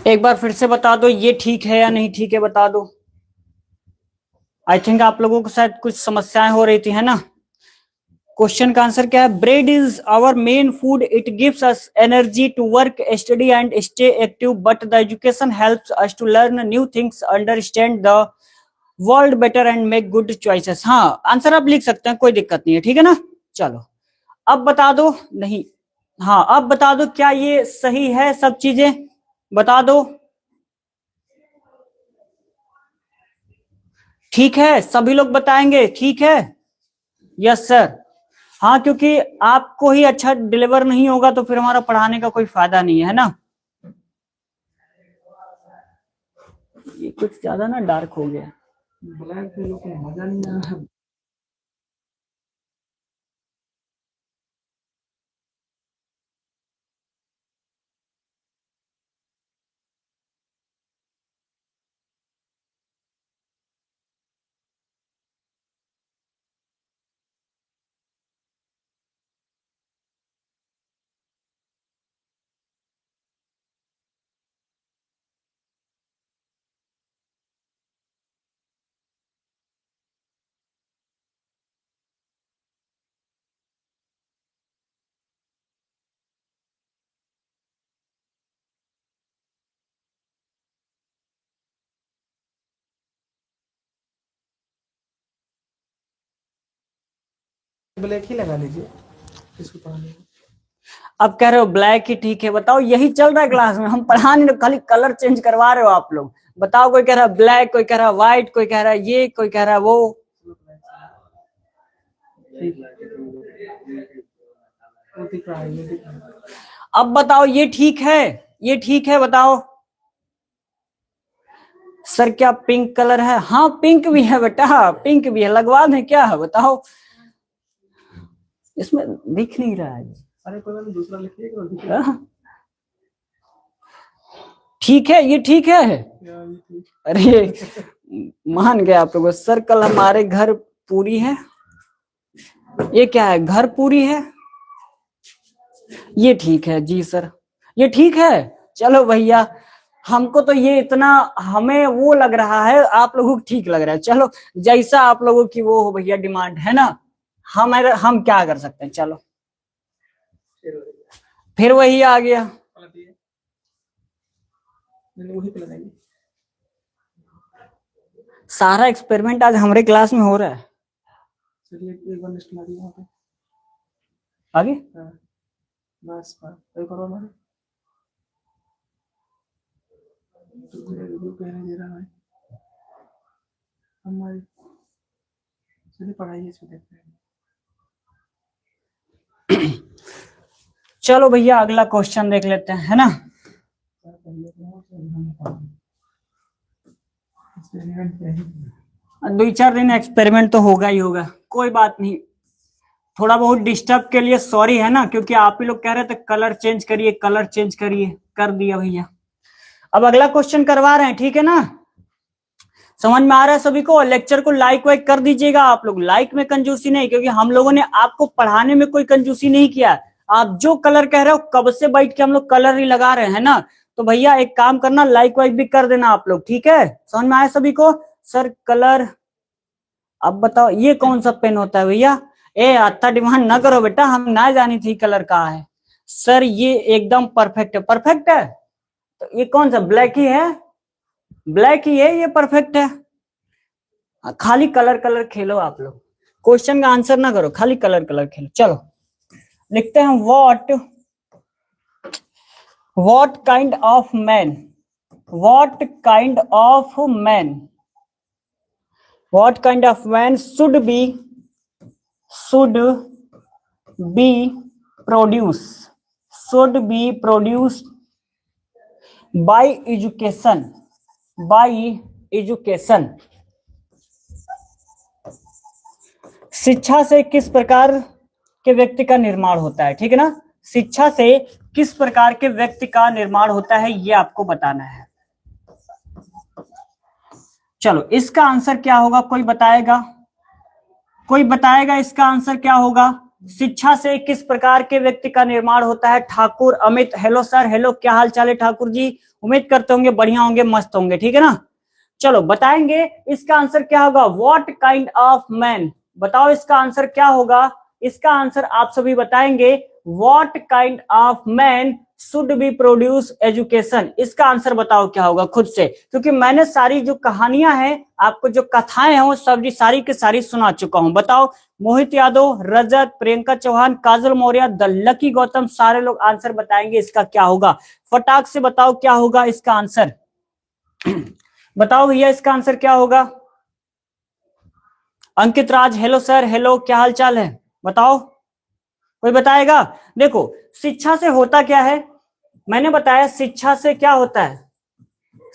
एक बार फिर से बता दो ये ठीक है या नहीं ठीक है, बता दो। आई थिंक आप लोगों को शायद कुछ समस्याएं हो रही थी, है ना। क्वेश्चन का आंसर क्या है, bread is our main food, it gives us energy to work study and stay active, but the education helps us to learn new things, understand the world better and make good choices. हाँ answer आप लिख सकते हैं, कोई दिक्कत नहीं है, ठीक है ना। चलो अब बता दो, नहीं, हाँ अब बता दो क्या ये सही है, सब चीजें बता दो। ठीक है, सभी लोग बताएंगे, ठीक है। Yes sir. हाँ क्योंकि आपको ही अच्छा डिलीवर नहीं होगा तो फिर हमारा पढ़ाने का कोई फायदा नहीं है ना। ये कुछ ज्यादा ना डार्क हो गया, ब्लैक को मजा नहीं आ रहा। ब्लैक ही लगा लीजिए इसको पढ़ाने में। अब कह रहे हो ब्लैक ही ठीक है, बताओ यही चल रहा है क्लास में, हम पढ़ा नहीं रहे, खाली कलर चेंज करवा रहे हो आप लोग। बताओ, कोई कह रहा है ब्लैक, कोई कह रहा है व्हाइट, कोई कह रहा है ये, कोई कह रहा है वो। वो दिख रहा है, ये दिख रहा है। अब बताओ ये ठीक है, ये ठीक है, बताओ। सर क्या पिंक कलर है? हाँ पिंक भी है बेटा, पिंक भी है, लगवा दें क्या है बताओ। इसमें दिख नहीं रहा है। अरे कोई बात नहीं, दूसरा लिखिए। हाँ? ठीक है, ये ठीक है। अरे मान गया आप लोगों। सर कल हमारे घर पूरी है, ये क्या है? घर पूरी है, ये ठीक है जी सर, ये ठीक है। चलो भैया, हमको तो ये इतना, हमें वो लग रहा है, आप लोगों को ठीक लग रहा है। चलो जैसा आप लोगों की वो हो भैया, डिमांड है ना, हम क्या कर सकते हैं। चलो फिर वही आ गया। वही पे लगाइए। सारा एक्सपेरिमेंट आज हमारे क्लास में हो रहा है। चलिए एक बार लिस्ट मारिए वहाँ पे आगे। हाँ, बस एक और हमारे कहने दे रहा है हमारी। चलिए पढ़ाइए, इसको देखते हैं। चलो भैया अगला क्वेश्चन देख लेते हैं, है ना। दो चार दिन एक्सपेरिमेंट तो होगा ही होगा, कोई बात नहीं। थोड़ा बहुत डिस्टर्ब के लिए सॉरी, है ना, क्योंकि आप ही लोग कह रहे थे कलर चेंज करिए, कलर चेंज करिए, कर दिया भैया। अब अगला क्वेश्चन करवा रहे हैं, ठीक है ना। समझ में आ रहा है सभी को? लेक्चर को लाइक वाइक कर दीजिएगा आप लोग, लाइक में कंजूसी नहीं, क्योंकि हम लोगों ने आपको पढ़ाने में कोई कंजूसी नहीं किया। आप जो कलर कह रहे हो, कब से बैठ के हम लोग कलर ही लगा रहे हैं ना, तो भैया एक काम करना, लाइक वाइक भी कर देना आप लोग, ठीक है। समझ में आया सभी को? सर कलर, अब बताओ ये कौन सा पेन होता है भैया? ए अच्छा डिमांड ना करो बेटा, हम ना जानी थी कलर कहाँ है। सर ये एकदम परफेक्ट है, परफेक्ट है। तो ये कौन सा, ब्लैक ही है, ब्लैक ही है, ये परफेक्ट है। खाली कलर कलर खेलो आप लोग, क्वेश्चन का आंसर ना करो, खाली कलर कलर खेलो। चलो लिखते हैं, what kind of man, what kind of man, what kind of man should be produce, should be produced by education, bye education. शिक्षा से किस प्रकार के व्यक्ति का निर्माण होता है, ठीक है ना। शिक्षा से किस प्रकार के व्यक्ति का निर्माण होता है, ये आपको बताना है। चलो इसका आंसर क्या होगा, कोई बताएगा? कोई बताएगा इसका आंसर क्या होगा? शिक्षा से किस प्रकार के व्यक्ति का निर्माण होता है? Thakur Amit, hello sir, hello, क्या हाल चाल है ठाकुर जी? उम्मीद करते होंगे बढ़िया होंगे, मस्त होंगे, ठीक है ना। चलो बताएंगे इसका आंसर क्या होगा। व्हाट काइंड ऑफ मैन, बताओ इसका आंसर क्या होगा। इसका आंसर आप सभी बताएंगे, what kind of man should be produce education. इसका आंसर बताओ क्या होगा खुद से, क्योंकि मैंने सारी जो कहानियां हैं, आपको जो कथाएं हैं, वो सभी सारी की सारी सुना चुका हूं। बताओ, मोहित यादव, रजत, प्रियंका चौहान, काजल मौर्य, द लकी गौतम, सारे लोग आंसर बताएंगे इसका क्या होगा। फटाक से बताओ क्या होगा इसका आंसर। बताओ भैया इसका आंसर क्या होगा। अंकित राज, हेलो सर, हेलो, क्या हाल चाल है, बताओ, कोई बताएगा। देखो शिक्षा से होता क्या है, मैंने बताया शिक्षा से क्या होता है।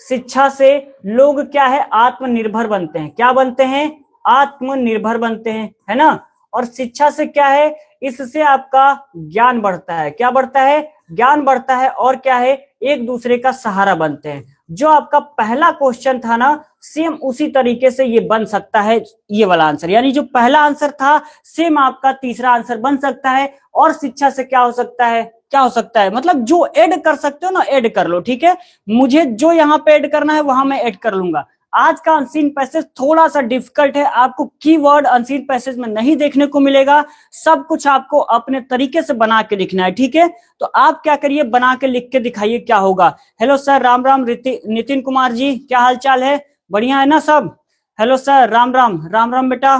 शिक्षा से लोग क्या है, आत्मनिर्भर बनते हैं। क्या बनते हैं? आत्मनिर्भर बनते हैं, है ना। और शिक्षा से क्या है, इससे आपका ज्ञान बढ़ता है। क्या बढ़ता है? ज्ञान बढ़ता है। और क्या है, एक दूसरे का सहारा बनते हैं। जो आपका पहला क्वेश्चन था ना, सेम उसी तरीके से ये बन सकता है, ये वाला आंसर, यानी जो पहला आंसर था सेम आपका तीसरा आंसर बन सकता है। और शिक्षा से क्या हो सकता है, क्या हो सकता है, मतलब जो ऐड कर सकते हो ना, ऐड कर लो, ठीक है। मुझे जो यहाँ पे ऐड करना है वहां मैं ऐड कर लूंगा। आज का अनसीन पैसेज थोड़ा सा डिफिकल्ट है, आपको कीवर्ड अनसीन पैसेज में नहीं देखने को मिलेगा। सब कुछ आपको अपने तरीके से बना के लिखना है, ठीक है। तो आप क्या करिए, बना के लिख के दिखाइए क्या होगा। Hello sir, Ram Ram. नितिन कुमार जी, क्या हाल चाल है, बढ़िया है ना सब? हेलो सर, राम राम, राम राम बेटा।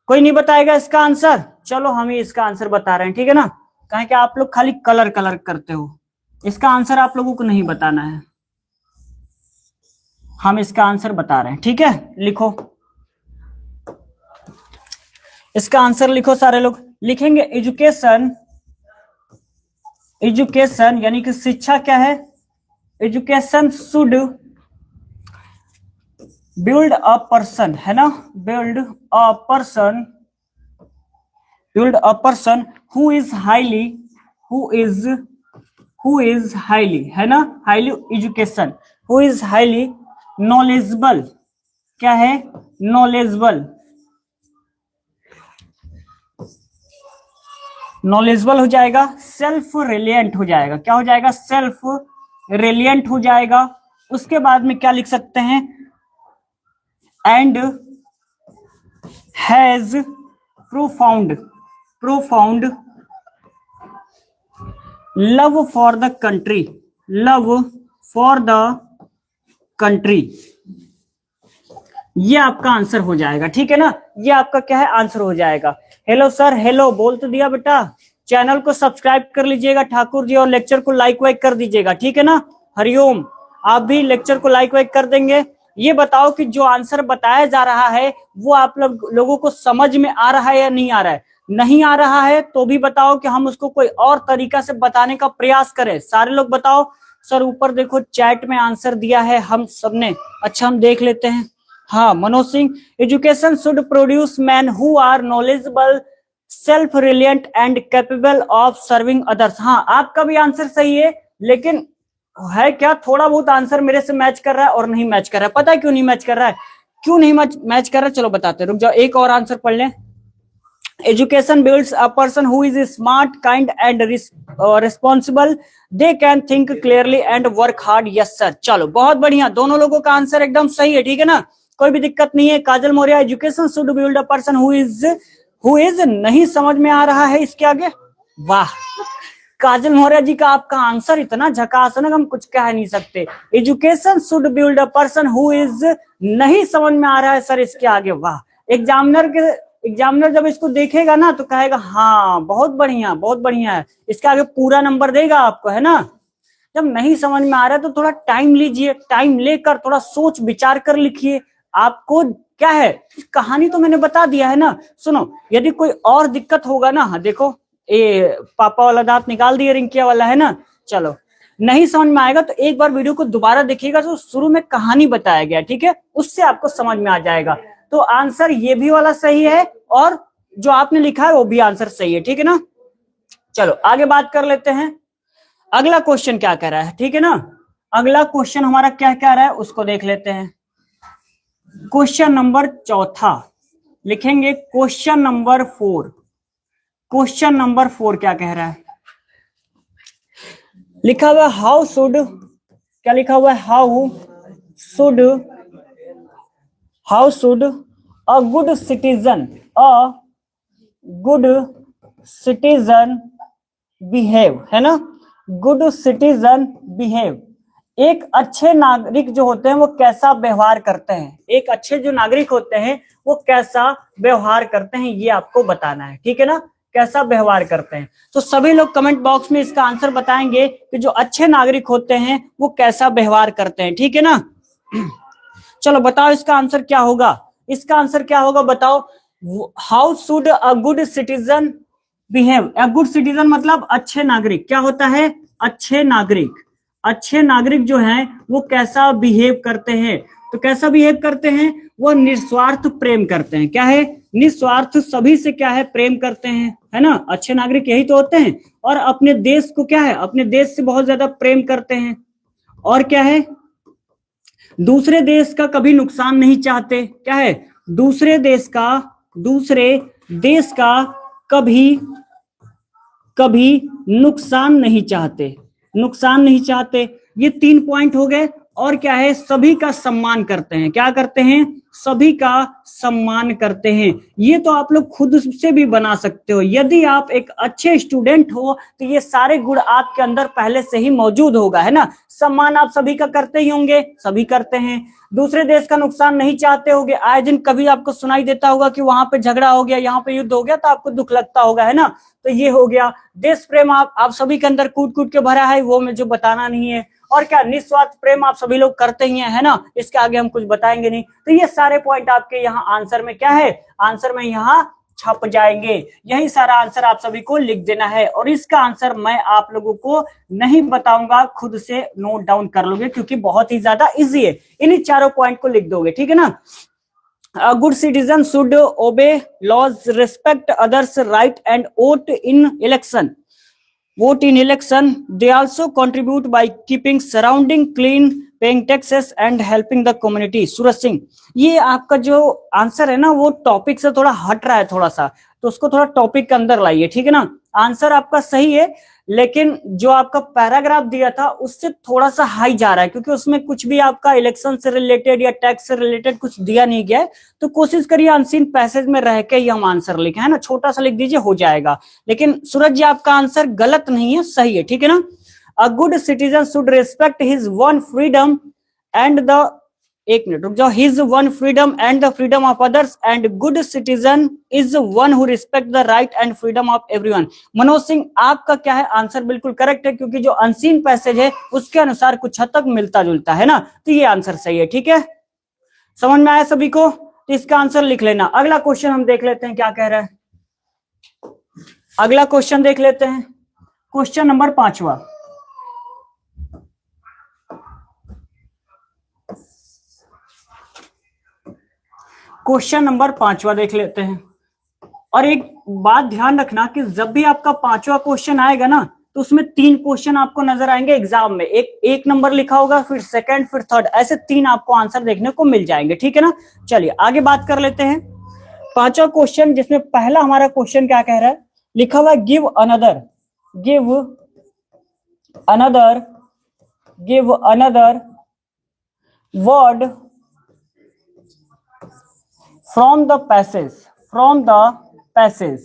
कोई नहीं बताएगा इसका आंसर? चलो हम ही इसका आंसर बता रहे हैं, ठीक है ना, कहें कि आप लोग खाली कलर कलर करते हो। इसका आंसर आप लोगों को नहीं बताना है, हम इसका आंसर बता रहे हैं, ठीक है। लिखो इसका आंसर, लिखो सारे लोग। लिखेंगे एजुकेशन, एजुकेशन यानी कि शिक्षा क्या है? Education should build a person, है ना, build a person, build a person who is highly, who is highly, है ना, highly education, who is highly knowledgeable, क्या है? नॉलेजेबल, नॉलेजेबल हो जाएगा, सेल्फ रिलियंट हो जाएगा, क्या हो जाएगा? सेल्फ रिलियंट हो जाएगा। उसके बाद में क्या लिख सकते हैं? And has profound, profound love for the country, love for the country. ये आपका आंसर हो जाएगा, ठीक है ना, ये आपका क्या है? आंसर हो जाएगा। हेलो सर, हेलो बोल तो दिया बेटा। चैनल को सब्सक्राइब कर लीजिएगा ठाकुर जी, और लेक्चर को लाइक वाइक कर दीजिएगा, ठीक है ना। हरिओम, आप भी लेक्चर को लाइक वाइक कर देंगे। ये बताओ कि जो आंसर बताया जा रहा है वो आप लोगों को समझ में आ रहा है या नहीं आ रहा है? नहीं आ रहा है तो भी बताओ कि हम उसको कोई और तरीका से बताने का प्रयास करें। सारे लोग बताओ। सर ऊपर देखो चैट में आंसर दिया है हम सबने, अच्छा हम देख लेते हैं। हाँ, Manoj Singh, education should produce man who are knowledgeable, self reliant and capable of serving others. हाँ, आपका भी आंसर सही है, लेकिन है क्या, थोड़ा बहुत आंसर मेरे से मैच कर रहा है और नहीं मैच कर रहा है। पता है क्यों नहीं मैच कर रहा है? क्यों नहीं मैच कर रहा है? चलो बताते, रुक जाओ, एक और आंसर पढ़ लें। Education builds a person who is smart, kind and responsible, they can think clearly and work hard. Yes sir, चलो बहुत बढ़िया, दोनों लोगों का आंसर एकदम सही है, ठीक है ना, कोई भी दिक्कत नहीं है। Kajal Maurya, education should build a person who is नहीं समझ में आ रहा है इसके आगे। वाह, काजल मौर्य जी का आपका आंसर इतना झकास है ना, हम कुछ कह नहीं सकते। Education should build a person who is नहीं समझ में आ रहा है सर इसके आगे। वाह, एग्जामिनर जब इसको देखेगा ना तो कहेगा हाँ बहुत बढ़िया, बहुत बढ़िया है, इसके आगे पूरा नंबर देगा आपको, है ना। जब नहीं समझ में आ रहा है तो थोड़ा टाइम लीजिए, टाइम लेकर थोड़ा सोच विचार कर लिखिए। आपको क्या है, कहानी तो मैंने बता दिया है ना। सुनो, यदि कोई और दिक्कत होगा ना, हाँ देखो ये पापा वाला दांत निकाल दिया, रिंकिया वाला, है ना। चलो, नहीं समझ में आएगा तो एक बार वीडियो को दोबारा देखिएगा, तो शुरू में कहानी बताया गया, ठीक है, उससे आपको समझ में आ जाएगा। तो आंसर ये भी वाला सही है और जो आपने लिखा है वो भी आंसर सही है, ठीक है ना। चलो आगे बात कर लेते हैं, अगला क्वेश्चन क्या कह रहा है, ठीक है ना। अगला क्वेश्चन हमारा क्या कह रहा है उसको देख लेते हैं। क्वेश्चन नंबर 4 लिखेंगे, क्वेश्चन नंबर 4। क्वेश्चन नंबर 4 क्या कह रहा है? लिखा हुआ हाउ शुड, क्या लिखा हुआ है? How should a good citizen, behave, है ना, गुड सिटीजन बिहेव। एक अच्छे नागरिक जो होते हैं वो कैसा व्यवहार करते हैं, एक अच्छे जो नागरिक होते हैं वो कैसा व्यवहार करते हैं, ये आपको बताना है, ठीक है ना, कैसा व्यवहार करते हैं। तो सभी लोग कमेंट बॉक्स में इसका आंसर बताएंगे कि जो अच्छे नागरिक होते हैं वो कैसा व्यवहार करते हैं, ठीक है ना। चलो बताओ इसका आंसर क्या होगा, इसका आंसर क्या होगा बताओ। How should a good citizen behave. A good citizen मतलब अच्छे नागरिक, क्या होता है? अच्छे नागरिक। अच्छे नागरिक जो हैं वो कैसा बिहेव करते हैं, तो कैसा बिहेव करते हैं? वो निस्वार्थ प्रेम करते हैं, क्या है? निस्वार्थ सभी से क्या है? प्रेम करते हैं, है ना। अच्छे नागरिक यही तो होते हैं। और अपने देश को क्या है? अपने देश से बहुत ज्यादा प्रेम करते हैं। और क्या है? दूसरे देश का कभी नुकसान नहीं चाहते, क्या है? दूसरे देश का कभी नुकसान नहीं चाहते, नुकसान नहीं चाहते। ये 3 पॉइंट हो गए। और क्या है, सभी का सम्मान करते हैं। क्या करते हैं? सभी का सम्मान करते हैं। ये तो आप लोग खुद से भी बना सकते हो। यदि आप एक अच्छे स्टूडेंट हो तो ये सारे गुण आपके अंदर पहले से ही मौजूद होगा, है ना। सम्मान आप सभी का करते ही होंगे, सभी करते हैं। दूसरे देश का नुकसान नहीं चाहते होगे। आए दिन कभी आपको सुनाई देता होगा कि वहां पे झगड़ा हो गया, यहाँ पे युद्ध हो गया, तो आपको दुख लगता होगा, है ना। तो ये हो गया देश प्रेम। आप सभी के अंदर कूट कूट के भरा है, वो मुझे बताना नहीं है। और क्या, निस्वार्थ प्रेम आप सभी लोग करते ही हैं, है ना। इसके आगे हम कुछ बताएंगे नहीं। तो ये सारे पॉइंट आपके यहाँ आंसर में क्या है, आंसर में यहाँ छप जाएंगे। यही सारा आंसर आप सभी को लिख देना है। और इसका आंसर मैं आप लोगों को नहीं बताऊंगा, खुद से नोट डाउन कर लोगे, क्योंकि बहुत ही ज्यादा इजी है। इन्हीं चारों पॉइंट को लिख दोगे, ठीक है ना। A good citizen should obey laws, respect others' right, and vote in election. Vote in election. They also contribute by keeping surrounding clean, paying taxes, and helping the community. Suraj Singh, ये आपका जो आंसर है ना, वो टॉपिक से थोड़ा हट रहा है थोड़ा सा, तो उसको थोड़ा टॉपिक के अंदर लाइए, ठीक है ना। आंसर आपका सही है, लेकिन जो आपका पैराग्राफ दिया था उससे थोड़ा सा हाई जा रहा है, क्योंकि उसमें कुछ भी आपका इलेक्शन से रिलेटेड या टैक्स से रिलेटेड कुछ दिया नहीं गया है। तो कोशिश करिए अनसीन पैसेज में रह के ही हम आंसर लिखें, है ना। छोटा सा लिख दीजिए, हो जाएगा। लेकिन सूरज जी, आपका आंसर गलत नहीं है, सही है, ठीक है ना। A good citizen should respect his one freedom and the, एक मिनट रुक जाओ, his one freedom and the freedom of others, and good citizen is one who respect the right and freedom of everyone. Manoj Singh, आपका क्या है, answer बिल्कुल correct है, क्योंकि जो अनसीन पैसेज है उसके अनुसार कुछ हद तक मिलता जुलता है ना। तो ये आंसर सही है, ठीक है। समझ में आया सभी को? तो इसका आंसर लिख लेना। अगला क्वेश्चन हम देख लेते हैं क्या कह रहा है। अगला क्वेश्चन देख लेते हैं, क्वेश्चन नंबर 5वां। क्वेश्चन नंबर 5वां देख लेते हैं। और एक बात ध्यान रखना कि जब भी आपका 5वां क्वेश्चन आएगा ना, तो उसमें 3 क्वेश्चन आपको नजर आएंगे एग्जाम में। एक नंबर लिखा होगा, फिर सेकंड, फिर थर्ड, ऐसे 3 आपको आंसर देखने को मिल जाएंगे, ठीक है ना। चलिए आगे बात कर लेते हैं। 5वां क्वेश्चन, जिसमें पहला हमारा क्वेश्चन क्या कह रहा है, लिखा हुआ give another, give another, give another word from the passage, from the passage,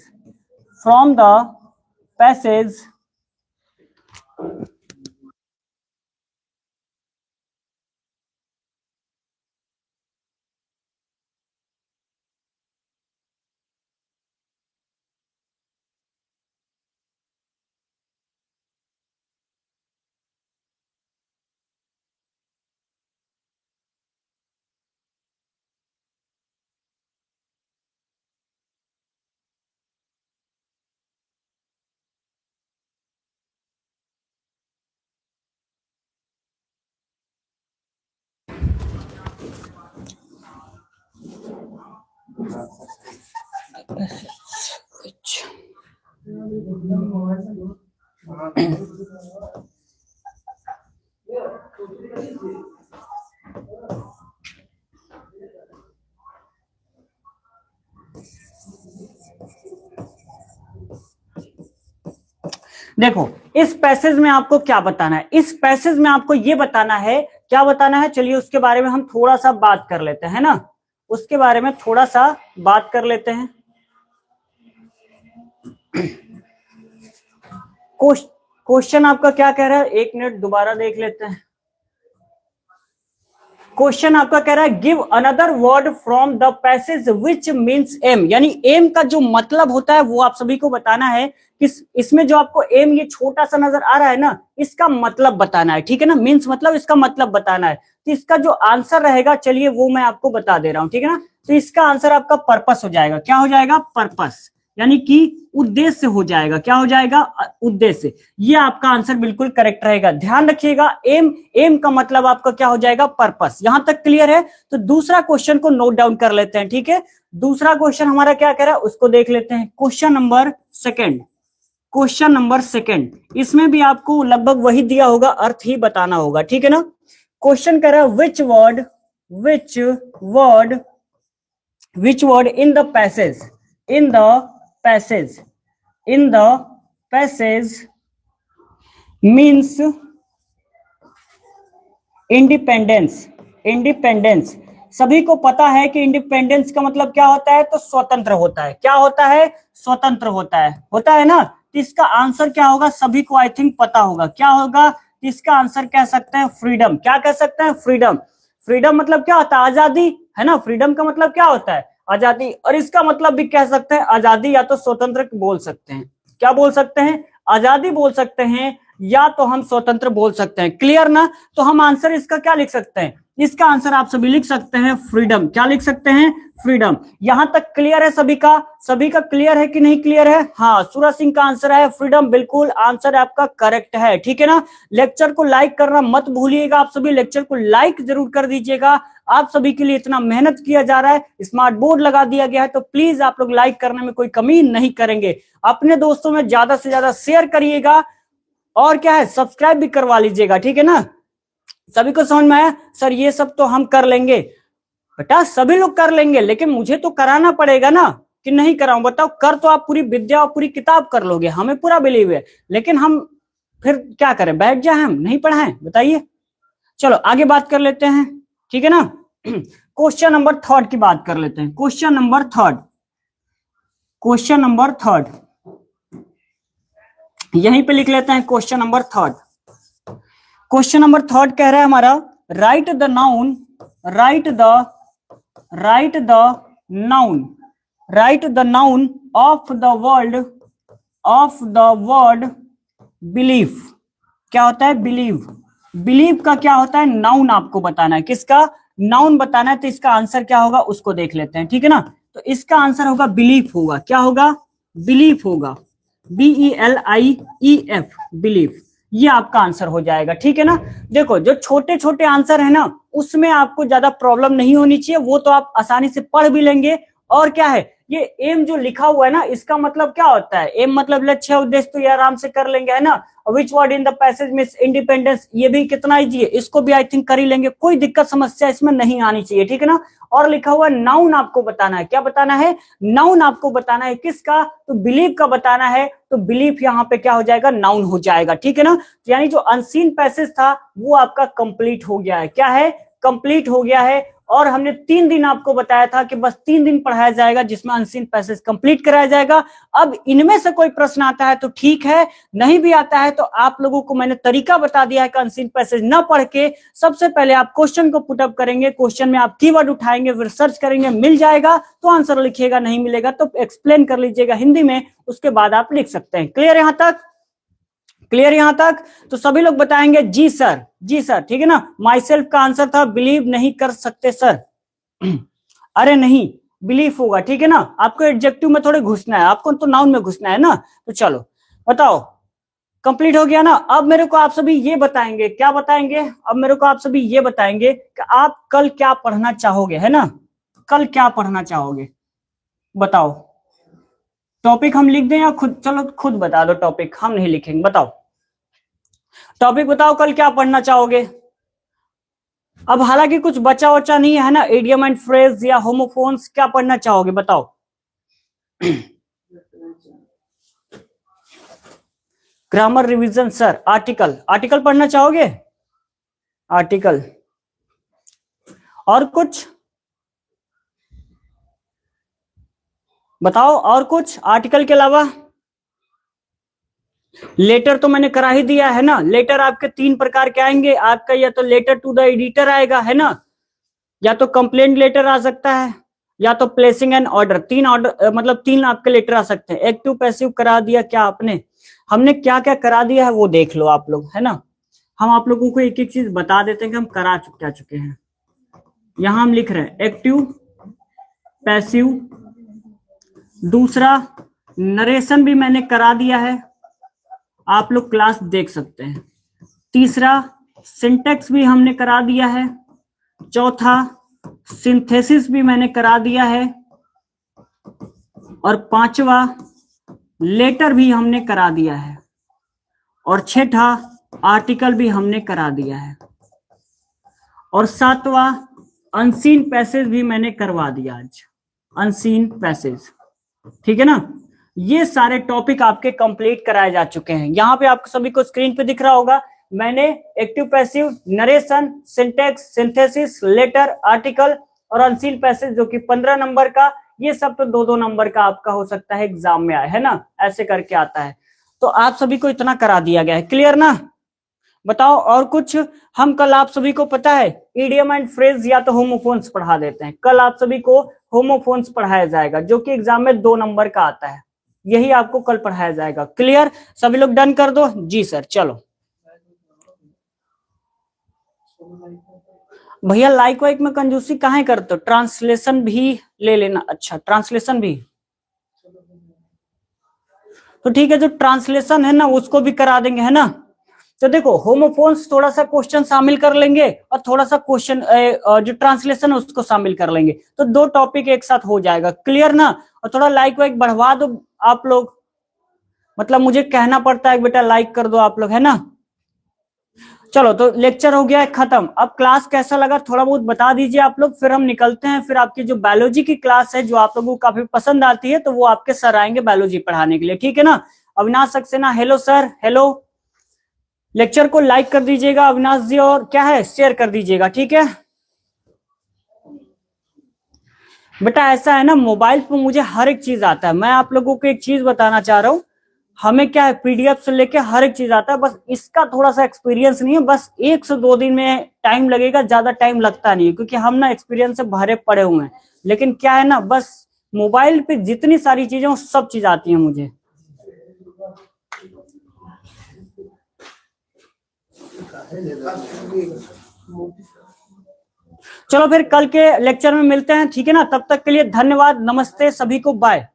from the passage देखो, इस पैसेज में आपको क्या बताना है, इस पैसेज में आपको ये बताना है, क्या बताना है, चलिए उसके बारे में हम थोड़ा सा बात कर लेते हैं ना, उसके बारे में थोड़ा सा बात कर लेते हैं। क्वेश्चन आपका क्या कह रहा है, एक मिनट दोबारा देख लेते हैं। क्वेश्चन आपका कह रहा है give another word from the passage which means aim, यानी एम का जो मतलब होता है वो आप सभी को बताना है। इसमें जो आपको एम ये छोटा सा नजर आ रहा है ना, इसका मतलब बताना है, ठीक है ना। मीन्स मतलब इसका मतलब बताना है। तो इसका जो आंसर रहेगा, चलिए वो मैं आपको बता दे रहा हूं, ठीक है ना। तो इसका आंसर आपका पर्पस हो जाएगा। क्या हो जाएगा? पर्पस, यानी कि उद्देश्य हो जाएगा। क्या हो जाएगा? उद्देश्य। ये आपका आंसर बिल्कुल करेक्ट रहेगा। ध्यान रखिएगा, एम का मतलब आपका क्या हो जाएगा? पर्पस। यहां तक क्लियर है? तो दूसरा क्वेश्चन को नोट डाउन कर लेते हैं, ठीक है। दूसरा क्वेश्चन हमारा क्या कह रहा है उसको देख लेते हैं। Question number second, question number second, इसमें भी आपको लगभग वही दिया होगा, अर्थ ही बताना होगा, ठीक है ना। क्वेश्चन कह रहा है which word in the passage, in the passage means independence, independence सभी को पता है कि इंडिपेंडेंस का मतलब क्या होता है, तो स्वतंत्र होता है। क्या होता है, स्वतंत्र होता है ना। तो इसका आंसर क्या होगा, सभी को आई थिंक पता होगा क्या होगा। तो इसका आंसर कह सकते हैं फ्रीडम। क्या कह सकते हैं, फ्रीडम। फ्रीडम मतलब क्या होता है, आजादी, है ना। फ्रीडम का मतलब क्या होता है, आजादी। और इसका मतलब भी कह सकते हैं आजादी, या तो स्वतंत्र बोल सकते हैं। क्या बोल सकते हैं, आजादी बोल सकते हैं, या तो हम स्वतंत्र बोल सकते हैं। क्लियर ना। तो हम आंसर इसका क्या लिख सकते हैं, इसका आंसर आप सभी लिख सकते हैं फ्रीडम। क्या लिख सकते हैं, फ्रीडम। यहां तक क्लियर है सभी का, सभी का क्लियर है कि नहीं क्लियर है। हाँ, सूरज सिंह का आंसर है फ्रीडम, बिल्कुल आंसर आपका करेक्ट है। ठीक है ना। लेक्चर को लाइक करना मत भूलिएगा, आप सभी लेक्चर को लाइक जरूर कर दीजिएगा। आप सभी के लिए इतना मेहनत किया जा रहा है, स्मार्ट बोर्ड लगा दिया गया है, तो प्लीज आप लोग लाइक करने में कोई कमी नहीं करेंगे। अपने दोस्तों में ज्यादा से ज्यादा शेयर करिएगा, और क्या है, सब्सक्राइब भी करवा लीजिएगा। ठीक है ना। सभी को समझ में आया, सर ये सब तो हम कर लेंगे। बेटा सभी लोग कर लेंगे, लेकिन मुझे तो कराना पड़ेगा ना, कि नहीं कराऊं। बताओ, कर तो आप पूरी विद्या और पूरी किताब कर लोगे, हमें पूरा बिलीव है, लेकिन हम फिर क्या करें, बैठ जाए हम नहीं पढ़ाएं, बताइए। चलो आगे बात कर लेते हैं। ठीक है ना। क्वेश्चन नंबर 3 की बात कर लेते हैं। क्वेश्चन नंबर 3, क्वेश्चन नंबर 3 यहीं पे लिख लेते हैं। क्वेश्चन नंबर 3, क्वेश्चन नंबर 3 कह रहा है हमारा, right the noun, right the noun, right the noun of the word belief. क्या होता है, बिलीव। बिलीव का क्या होता है, नाउन आपको बताना है। किसका, नाउन बताना है। तो इसका आंसर क्या होगा उसको देख लेते हैं। ठीक है ना। तो इसका आंसर होगा बिलीफ होगा। क्या होगा, बिलीफ होगा, BELIEF, बिलीफ। ये आपका आंसर हो जाएगा। ठीक है ना। देखो जो छोटे छोटे आंसर है ना, उसमें आपको ज्यादा प्रॉब्लम नहीं होनी चाहिए, वो तो आप आसानी से पढ़ भी लेंगे। और क्या है, ये एम जो लिखा हुआ है ना, इसका मतलब क्या होता है, एम मतलब लक्ष्य उद्देश्य, तो ये आराम से कर लेंगे, है ना। Which word in the passage means independence, ये भी कितना इजी है, इसको भी आई थिंक कर ही लेंगे, कोई दिक्कत समस्या इसमें नहीं आनी चाहिए। ठीक है ना। और लिखा हुआ नाउन आपको बताना है। क्या बताना है, नाउन आपको बताना है। किसका, तो बिलीव का बताना है। तो बिलीफ यहाँ पे क्या हो जाएगा, नाउन हो जाएगा। ठीक है ना। तो यानी जो अनसीन पैसेज था वो आपका कंप्लीट हो गया है। क्या है, कंप्लीट हो गया है। और हमने 3 दिन आपको बताया था कि बस 3 दिन पढ़ाया जाएगा, जिसमें अनसीन पैसेज कंप्लीट कराया जाएगा। अब इनमें से कोई प्रश्न आता है तो ठीक है, नहीं भी आता है तो आप लोगों को मैंने तरीका बता दिया है कि अनसीन पैसेज ना पढ़ के सबसे पहले आप क्वेश्चन को पुटअप करेंगे, क्वेश्चन में आप कीवर्ड उठाएंगे, फिर सर्च करेंगे, मिल जाएगा तो आंसर लिखिएगा, नहीं मिलेगा तो एक्सप्लेन कर लीजिएगा हिंदी में, उसके बाद आप लिख सकते हैं। क्लियर यहां तक, क्लियर यहां तक। तो सभी लोग बताएंगे जी सर, जी सर। ठीक है ना। माई सेल्फ का आंसर था बिलीव नहीं कर सकते सर। अरे नहीं, बिलीफ होगा। ठीक है ना। आपको एडजेक्टिव में थोड़े घुसना है, आपको तो नाउन में घुसना है ना। तो चलो बताओ, कंप्लीट हो गया ना। अब मेरे को आप सभी ये बताएंगे, क्या बताएंगे, अब मेरे को आप सभी ये बताएंगे कि आप कल क्या पढ़ना चाहोगे, है ना। कल क्या पढ़ना चाहोगे, बताओ। टॉपिक हम लिख दें या खुद, चलो खुद बता दो टॉपिक, हम नहीं लिखेंगे। बताओ टॉपिक, बताओ कल क्या पढ़ना चाहोगे। अब हालांकि कुछ बचा वचा नहीं है ना, इडियम एंड फ्रेज या होमोफोन्स, क्या पढ़ना चाहोगे बताओ। Grammar revision sir, article, article पढ़ना चाहोगे, आर्टिकल। और कुछ बताओ, और कुछ आर्टिकल के अलावा। लेटर तो मैंने करा ही दिया है ना। लेटर आपके 3 प्रकार के आएंगे आपका, या तो लेटर टू द एडिटर आएगा, है ना, या तो कंप्लेंट लेटर आ सकता है, या तो प्लेसिंग एन ऑर्डर। 3 ऑर्डर मतलब 3 आपके लेटर आ सकते हैं। एक्टिव पैसिव करा दिया क्या आपने, हमने क्या क्या करा दिया है वो देख लो आप लोग, है ना। हम आप लोगों को एक एक चीज बता देते हैं कि हम करा चुके हैं। यहां हम लिख रहे हैं एक्टिव पैसिव, दूसरा नरेशन भी मैंने करा दिया है, आप लोग क्लास देख सकते हैं। तीसरा सिंटेक्स भी हमने करा दिया है। चौथा सिंथेसिस भी मैंने करा दिया है। और 5वां लेटर भी हमने करा दिया है। और 6ठा आर्टिकल भी हमने करा दिया है। और 7वां अनसीन पैसेज भी मैंने करवा दिया आज, अनसीन पैसेज। ठीक है ना। ये सारे टॉपिक आपके कंप्लीट कराए जा चुके हैं। यहाँ पे आपको सभी को स्क्रीन पे दिख रहा होगा मैंने active passive, narration, syntax, synthesis, letter, article और अनसील पैसेज जो कि 15 नंबर का, ये सब तो 2-2 नंबर का आपका हो सकता है एग्जाम में आए, है ना, ऐसे करके आता है। तो आप सभी को इतना करा दिया गया है, क्लियर ना। बताओ और कुछ। हम कल आप सभी को पता है ईडियम एंड फ्रेज या तो होमोफोन्स पढ़ा देते हैं। कल आप सभी को होमोफोन्स पढ़ाया जाएगा जो कि एग्जाम में 2 नंबर का आता है, यही आपको कल पढ़ाया जाएगा। क्लियर, सभी लोग डन कर दो जी सर। चलो भैया लाइक वाइक में कंजूसी काहे करते हो, ट्रांसलेशन भी ले लेना। अच्छा ट्रांसलेशन भी, तो ठीक है, जो ट्रांसलेशन है ना उसको भी करा देंगे, है ना। तो देखो होमोफोन्स थोड़ा सा क्वेश्चन शामिल कर लेंगे और थोड़ा सा क्वेश्चन जो ट्रांसलेशन है उसको शामिल कर लेंगे, तो 2 टॉपिक एक साथ हो जाएगा। क्लियर ना। और थोड़ा लाइक वाइक बढ़वा दो आप लोग, मतलब मुझे कहना पड़ता है बेटा लाइक कर दो आप लोग, है ना। चलो तो लेक्चर हो गया है खत्म। अब क्लास कैसा लगा थोड़ा बहुत बता दीजिए आप लोग, फिर हम निकलते हैं। फिर आपकी जो बायोलॉजी की क्लास है जो आप लोगों को काफी पसंद आती है, तो वो आपके सर आएंगे बायोलॉजी पढ़ाने के लिए, ठीक है ना। Avinash Saxena, hello sir, hello. Lecture को लाइक कर दीजिएगा अविनाश जी, और क्या है शेयर कर दीजिएगा, ठीक है बेटा। ऐसा है ना, मोबाइल पर मुझे हर एक चीज आता है। मैं आप लोगों को एक चीज बताना चाह रहा हूं, हमें क्या है पीडीएफ से लेके हर एक चीज आता है, बस इसका थोड़ा सा एक्सपीरियंस नहीं है। बस 1 से 2 दिन में टाइम लगेगा, ज्यादा टाइम लगता नहीं है, क्योंकि हम ना एक्सपीरियंस से भरे पड़े हुए हैं। लेकिन क्या है ना, बस मोबाइल पे जितनी सारी चीजें वो सब चीज आती है मुझे। चलो फिर कल के लेक्चर में मिलते हैं, ठीक है ना। तब तक के लिए धन्यवाद, नमस्ते सभी को, बाय।